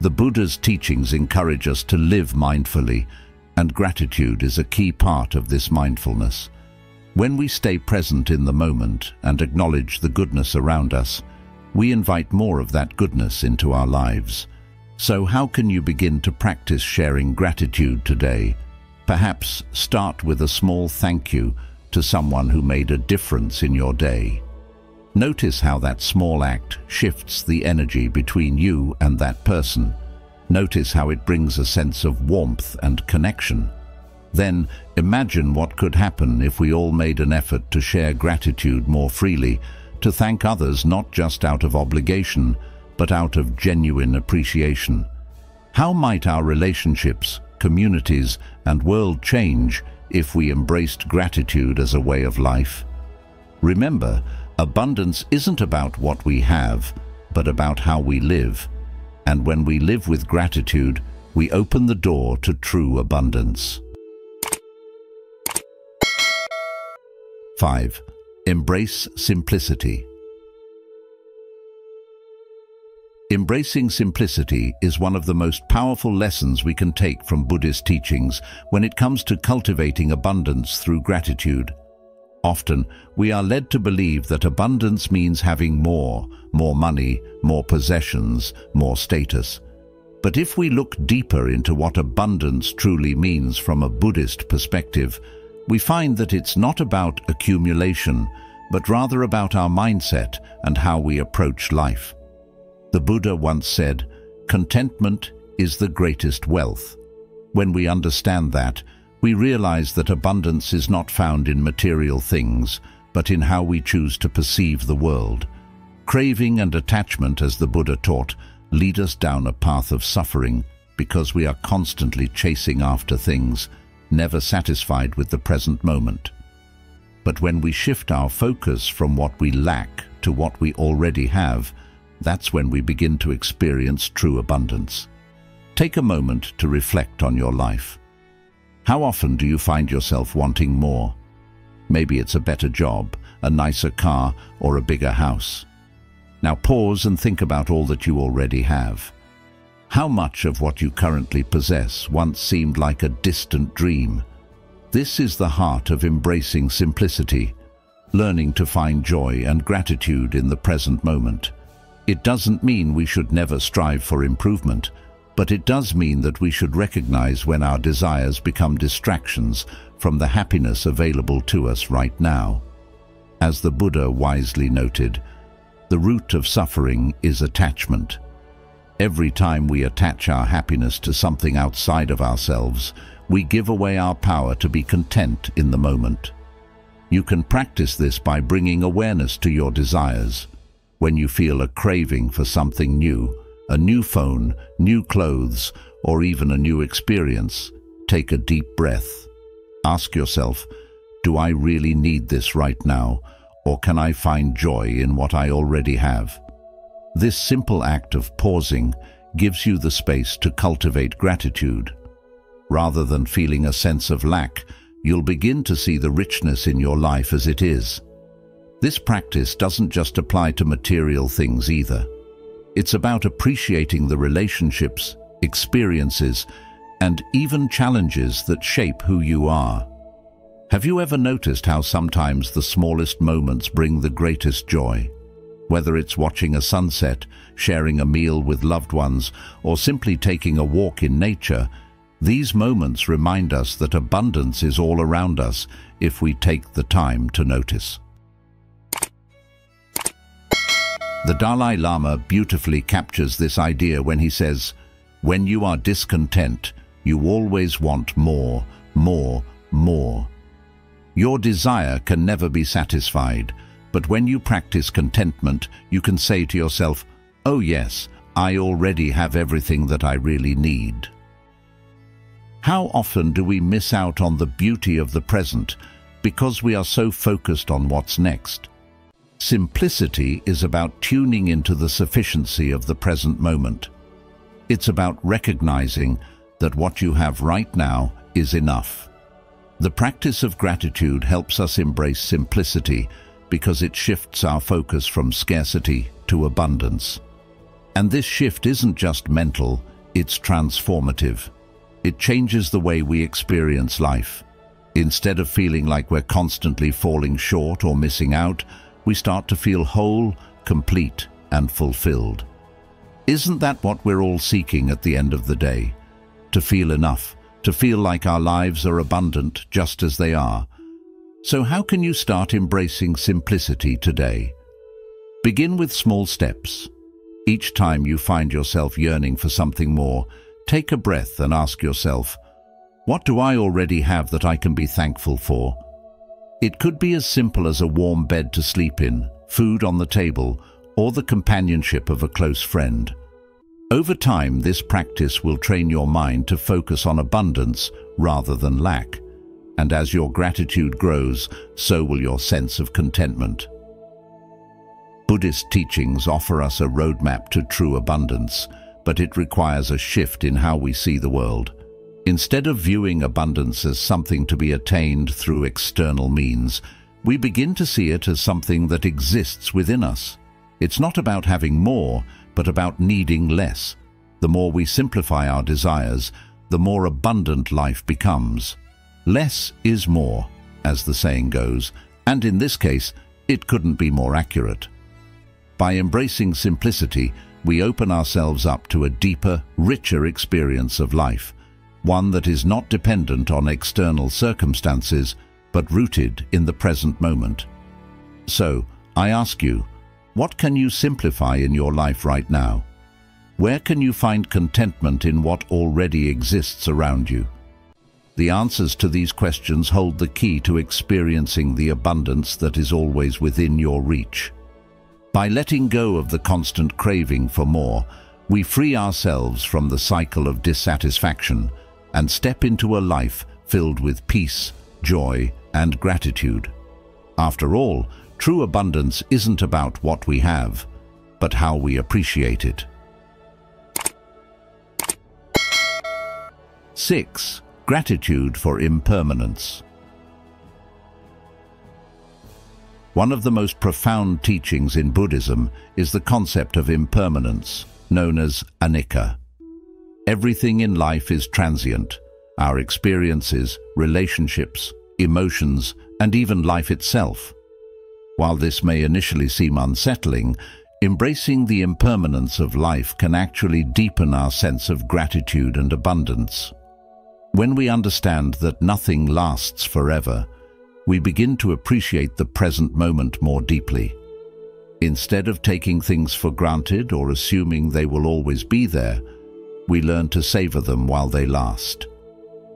The Buddha's teachings encourage us to live mindfully, and gratitude is a key part of this mindfulness. When we stay present in the moment and acknowledge the goodness around us, we invite more of that goodness into our lives. So how can you begin to practice sharing gratitude today? Perhaps start with a small thank you to someone who made a difference in your day. Notice how that small act shifts the energy between you and that person. Notice how it brings a sense of warmth and connection. Then imagine what could happen if we all made an effort to share gratitude more freely, to thank others not just out of obligation, but out of genuine appreciation. How might our relationships, communities, and world change if we embraced gratitude as a way of life? Remember, abundance isn't about what we have, but about how we live. And when we live with gratitude, we open the door to true abundance. 5. Embrace simplicity. Embracing simplicity is one of the most powerful lessons we can take from Buddhist teachings when it comes to cultivating abundance through gratitude. Often, we are led to believe that abundance means having more money, more possessions, more status. But if we look deeper into what abundance truly means from a Buddhist perspective, we find that it's not about accumulation, but rather about our mindset and how we approach life. The Buddha once said, "Contentment is the greatest wealth." When we understand that, we realize that abundance is not found in material things, but in how we choose to perceive the world. Craving and attachment, as the Buddha taught, lead us down a path of suffering because we are constantly chasing after things, never satisfied with the present moment. But when we shift our focus from what we lack to what we already have, that's when we begin to experience true abundance. Take a moment to reflect on your life. How often do you find yourself wanting more? Maybe it's a better job, a nicer car, or a bigger house. Now pause and think about all that you already have. How much of what you currently possess once seemed like a distant dream? This is the heart of embracing simplicity, learning to find joy and gratitude in the present moment. It doesn't mean we should never strive for improvement, but it does mean that we should recognize when our desires become distractions from the happiness available to us right now. As the Buddha wisely noted, the root of suffering is attachment. Every time we attach our happiness to something outside of ourselves, we give away our power to be content in the moment. You can practice this by bringing awareness to your desires. When you feel a craving for something new, a new phone, new clothes, or even a new experience, take a deep breath. Ask yourself, Do I really need this right now, or can I find joy in what I already have? This simple act of pausing gives you the space to cultivate gratitude. Rather than feeling a sense of lack, you'll begin to see the richness in your life as it is. This practice doesn't just apply to material things either. It's about appreciating the relationships, experiences, and even challenges that shape who you are. Have you ever noticed how sometimes the smallest moments bring the greatest joy? Whether it's watching a sunset, sharing a meal with loved ones, or simply taking a walk in nature, these moments remind us that abundance is all around us if we take the time to notice. The Dalai Lama beautifully captures this idea when he says, "When you are discontent, you always want more, more, more." Your desire can never be satisfied, but when you practice contentment, you can say to yourself, "Oh yes, I already have everything that I really need." How often do we miss out on the beauty of the present because we are so focused on what's next? Simplicity is about tuning into the sufficiency of the present moment. It's about recognizing that what you have right now is enough. The practice of gratitude helps us embrace simplicity because it shifts our focus from scarcity to abundance. And this shift isn't just mental, it's transformative. It changes the way we experience life. Instead of feeling like we're constantly falling short or missing out, we start to feel whole, complete, and fulfilled. Isn't that what we're all seeking at the end of the day? To feel enough, to feel like our lives are abundant just as they are. So how can you start embracing simplicity today? Begin with small steps. Each time you find yourself yearning for something more, take a breath and ask yourself, what do I already have that I can be thankful for? It could be as simple as a warm bed to sleep in, food on the table, or the companionship of a close friend. Over time, this practice will train your mind to focus on abundance rather than lack. And as your gratitude grows, so will your sense of contentment. Buddhist teachings offer us a roadmap to true abundance, but it requires a shift in how we see the world. Instead of viewing abundance as something to be attained through external means, we begin to see it as something that exists within us. It's not about having more, but about needing less. The more we simplify our desires, the more abundant life becomes. Less is more, as the saying goes, and in this case, it couldn't be more accurate. By embracing simplicity, we open ourselves up to a deeper, richer experience of life, one that is not dependent on external circumstances, but rooted in the present moment. So, I ask you, what can you simplify in your life right now? Where can you find contentment in what already exists around you? The answers to these questions hold the key to experiencing the abundance that is always within your reach. By letting go of the constant craving for more, we free ourselves from the cycle of dissatisfaction and step into a life filled with peace, joy, and gratitude. After all, true abundance isn't about what we have, but how we appreciate it. 6. Gratitude for impermanence. One of the most profound teachings in Buddhism is the concept of impermanence, known as anicca. Everything in life is transient. Our experiences, relationships, emotions, and even life itself. While this may initially seem unsettling, embracing the impermanence of life can actually deepen our sense of gratitude and abundance. When we understand that nothing lasts forever, we begin to appreciate the present moment more deeply. Instead of taking things for granted or assuming they will always be there, we learn to savor them while they last.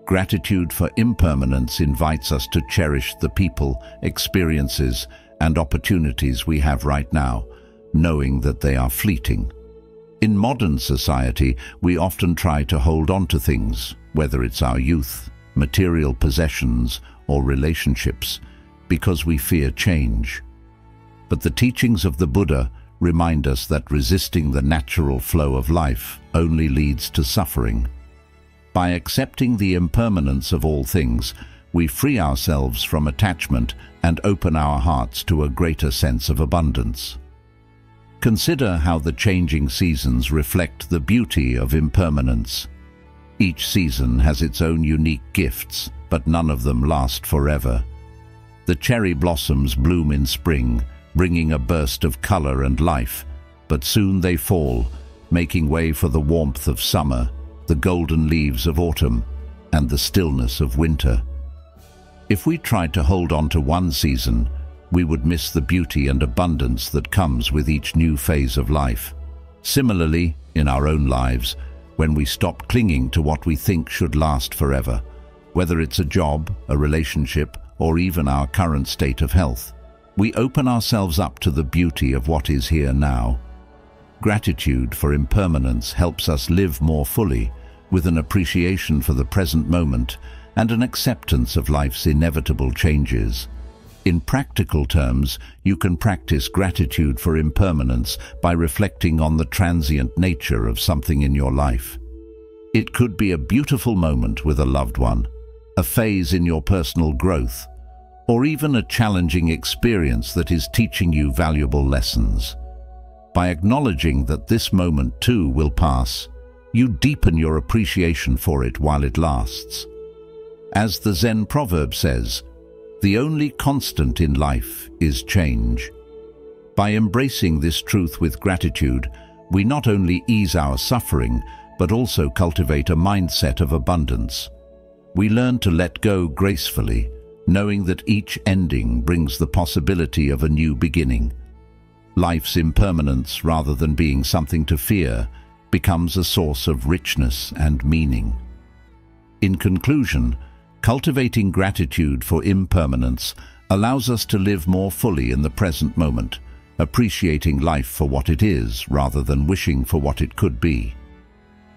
Gratitude for impermanence invites us to cherish the people, experiences, and opportunities we have right now, knowing that they are fleeting. In modern society, we often try to hold on to things, whether it's our youth, material possessions, or relationships because we fear change. But the teachings of the Buddha remind us that resisting the natural flow of life only leads to suffering. By accepting the impermanence of all things, we free ourselves from attachment and open our hearts to a greater sense of abundance. Consider how the changing seasons reflect the beauty of impermanence. Each season has its own unique gifts, but none of them last forever. The cherry blossoms bloom in spring, bringing a burst of color and life, but soon they fall, making way for the warmth of summer, the golden leaves of autumn, and the stillness of winter. If we tried to hold on to one season, we would miss the beauty and abundance that comes with each new phase of life. Similarly, in our own lives, when we stop clinging to what we think should last forever, whether it's a job, a relationship, or even our current state of health, we open ourselves up to the beauty of what is here now. Gratitude for impermanence helps us live more fully, with an appreciation for the present moment and an acceptance of life's inevitable changes. In practical terms, you can practice gratitude for impermanence by reflecting on the transient nature of something in your life. It could be a beautiful moment with a loved one, a phase in your personal growth, or even a challenging experience that is teaching you valuable lessons. By acknowledging that this moment too will pass, you deepen your appreciation for it while it lasts. As the Zen proverb says, "The only constant in life is change." By embracing this truth with gratitude, we not only ease our suffering, but also cultivate a mindset of abundance. We learn to let go gracefully, knowing that each ending brings the possibility of a new beginning. Life's impermanence, rather than being something to fear, becomes a source of richness and meaning. In conclusion, cultivating gratitude for impermanence allows us to live more fully in the present moment, appreciating life for what it is rather than wishing for what it could be.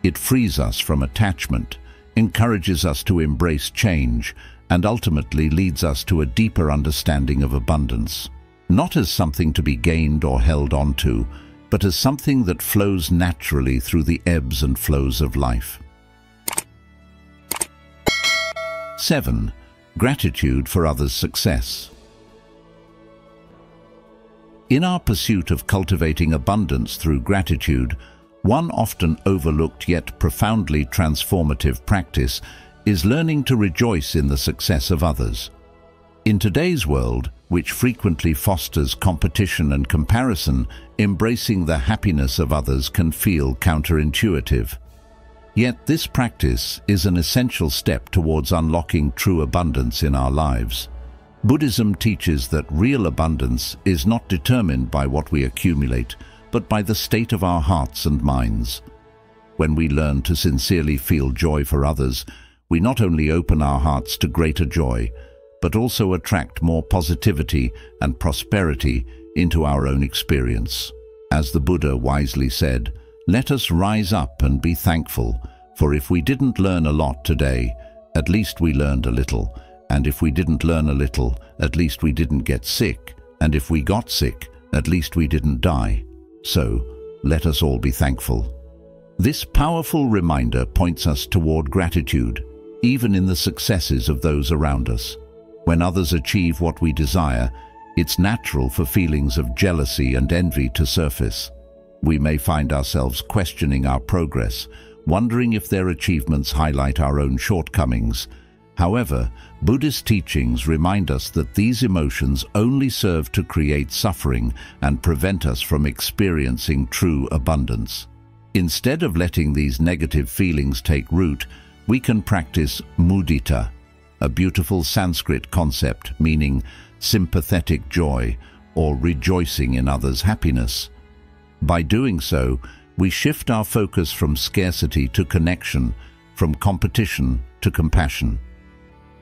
It frees us from attachment, encourages us to embrace change, and ultimately leads us to a deeper understanding of abundance, not as something to be gained or held onto, but as something that flows naturally through the ebbs and flows of life. 7. Gratitude for others' success. In our pursuit of cultivating abundance through gratitude, one often overlooked yet profoundly transformative practice is learning to rejoice in the success of others. In today's world, which frequently fosters competition and comparison, embracing the happiness of others can feel counterintuitive. Yet this practice is an essential step towards unlocking true abundance in our lives. Buddhism teaches that real abundance is not determined by what we accumulate, but by the state of our hearts and minds. When we learn to sincerely feel joy for others, we not only open our hearts to greater joy, but also attract more positivity and prosperity into our own experience. As the Buddha wisely said, "Let us rise up and be thankful, for if we didn't learn a lot today, at least we learned a little, and if we didn't learn a little, at least we didn't get sick, and if we got sick, at least we didn't die. So, let us all be thankful." This powerful reminder points us toward gratitude, even in the successes of those around us. When others achieve what we desire, it's natural for feelings of jealousy and envy to surface. We may find ourselves questioning our progress, wondering if their achievements highlight our own shortcomings. However, Buddhist teachings remind us that these emotions only serve to create suffering and prevent us from experiencing true abundance. Instead of letting these negative feelings take root, we can practice mudita, a beautiful Sanskrit concept meaning sympathetic joy or rejoicing in others' happiness. By doing so, we shift our focus from scarcity to connection, from competition to compassion.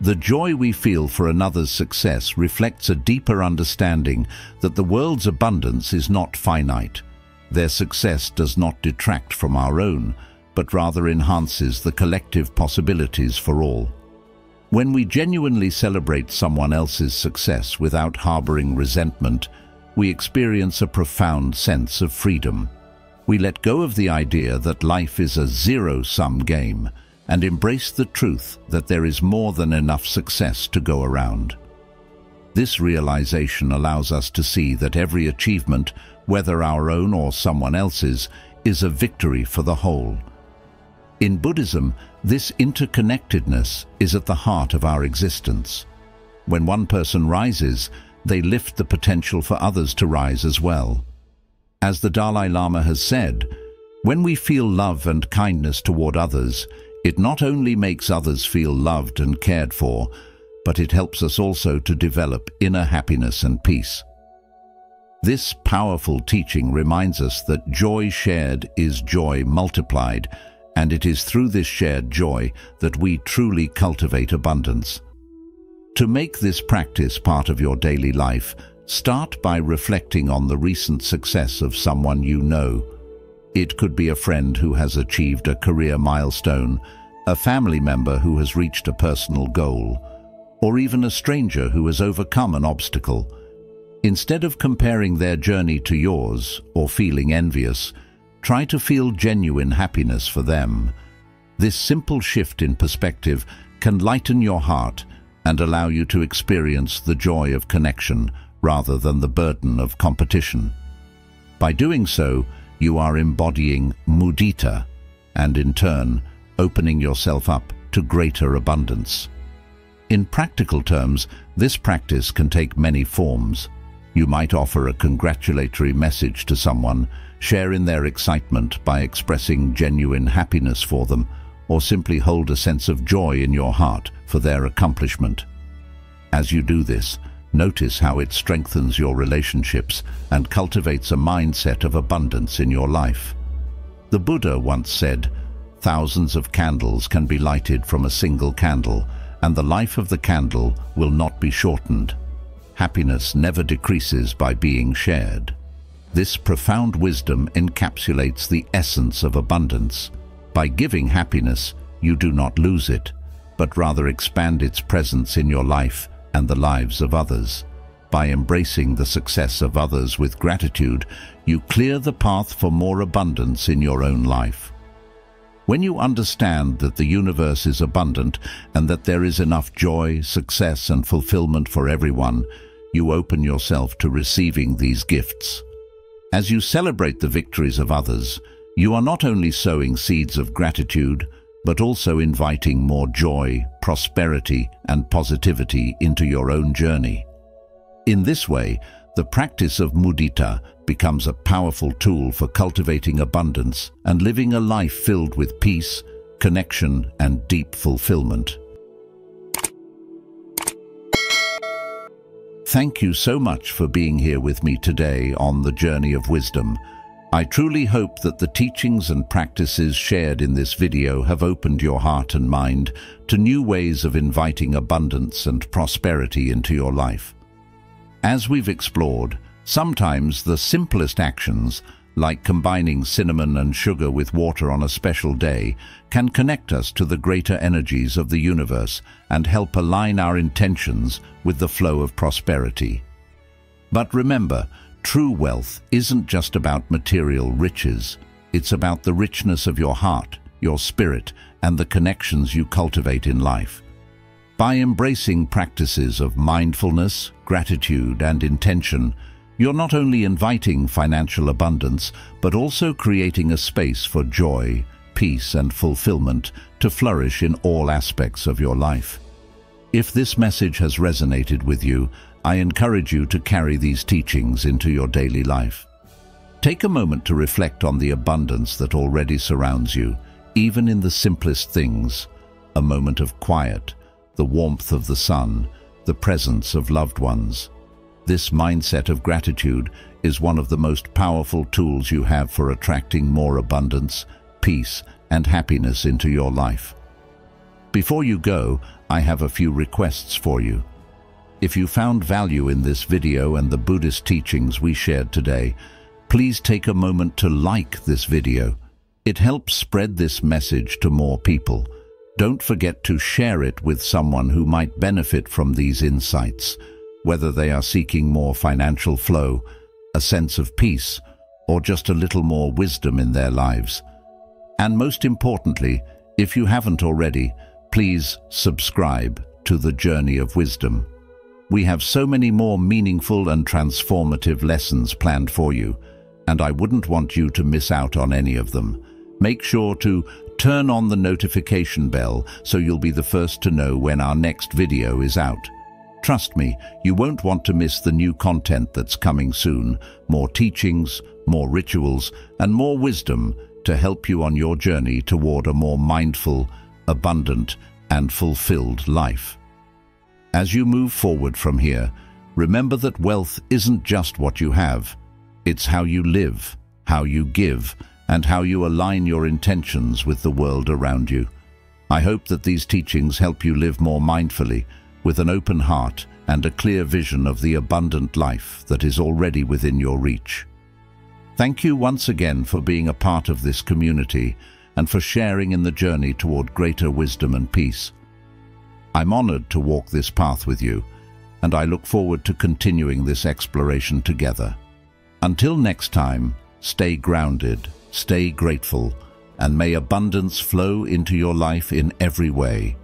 The joy we feel for another's success reflects a deeper understanding that the world's abundance is not finite. Their success does not detract from our own, but rather enhances the collective possibilities for all. When we genuinely celebrate someone else's success without harboring resentment, we experience a profound sense of freedom. We let go of the idea that life is a zero-sum game and embrace the truth that there is more than enough success to go around. This realization allows us to see that every achievement, whether our own or someone else's, is a victory for the whole. In Buddhism, this interconnectedness is at the heart of our existence. When one person rises, they lift the potential for others to rise as well. As the Dalai Lama has said, when we feel love and kindness toward others, it not only makes others feel loved and cared for, but it helps us also to develop inner happiness and peace. This powerful teaching reminds us that joy shared is joy multiplied, and it is through this shared joy that we truly cultivate abundance. To make this practice part of your daily life, start by reflecting on the recent success of someone you know. It could be a friend who has achieved a career milestone, a family member who has reached a personal goal, or even a stranger who has overcome an obstacle. Instead of comparing their journey to yours or feeling envious, try to feel genuine happiness for them. This simple shift in perspective can lighten your heart and allow you to experience the joy of connection rather than the burden of competition. By doing so, you are embodying mudita and, in turn, opening yourself up to greater abundance. In practical terms, this practice can take many forms. You might offer a congratulatory message to someone, share in their excitement by expressing genuine happiness for them, or simply hold a sense of joy in your heart for their accomplishment. As you do this, notice how it strengthens your relationships and cultivates a mindset of abundance in your life. The Buddha once said, "Thousands of candles can be lighted from a single candle, and the life of the candle will not be shortened." Happiness never decreases by being shared. This profound wisdom encapsulates the essence of abundance. By giving happiness, you do not lose it, but rather expand its presence in your life and the lives of others. By embracing the success of others with gratitude, you clear the path for more abundance in your own life. When you understand that the universe is abundant and that there is enough joy, success, and fulfillment for everyone, you open yourself to receiving these gifts. As you celebrate the victories of others, you are not only sowing seeds of gratitude, but also inviting more joy, prosperity, and positivity into your own journey. In this way, the practice of mudita becomes a powerful tool for cultivating abundance and living a life filled with peace, connection, and deep fulfillment. Thank you so much for being here with me today on the journey of wisdom. I truly hope that the teachings and practices shared in this video have opened your heart and mind to new ways of inviting abundance and prosperity into your life. As we've explored, sometimes the simplest actions, like combining cinnamon and sugar with water on a special day, can connect us to the greater energies of the universe and help align our intentions with the flow of prosperity. But remember, true wealth isn't just about material riches. It's about the richness of your heart, your spirit, and the connections you cultivate in life. By embracing practices of mindfulness, gratitude, and intention, you're not only inviting financial abundance, but also creating a space for joy, peace, and fulfillment to flourish in all aspects of your life. If this message has resonated with you, I encourage you to carry these teachings into your daily life. Take a moment to reflect on the abundance that already surrounds you, even in the simplest things: a moment of quiet, the warmth of the sun, the presence of loved ones. This mindset of gratitude is one of the most powerful tools you have for attracting more abundance, peace, and happiness into your life. Before you go, I have a few requests for you. If you found value in this video and the Buddhist teachings we shared today, please take a moment to like this video. It helps spread this message to more people. Don't forget to share it with someone who might benefit from these insights, whether they are seeking more financial flow, a sense of peace, or just a little more wisdom in their lives. And most importantly, if you haven't already, please subscribe to the Journey of Wisdom. We have so many more meaningful and transformative lessons planned for you, and I wouldn't want you to miss out on any of them. Make sure to turn on the notification bell so you'll be the first to know when our next video is out. Trust me, you won't want to miss the new content that's coming soon. More teachings, more rituals, and more wisdom to help you on your journey toward a more mindful, abundant, and fulfilled life. As you move forward from here, remember that wealth isn't just what you have. It's how you live, how you give, and how you align your intentions with the world around you. I hope that these teachings help you live more mindfully, with an open heart and a clear vision of the abundant life that is already within your reach. Thank you once again for being a part of this community and for sharing in the journey toward greater wisdom and peace. I'm honored to walk this path with you, and I look forward to continuing this exploration together. Until next time, stay grounded, stay grateful, and may abundance flow into your life in every way.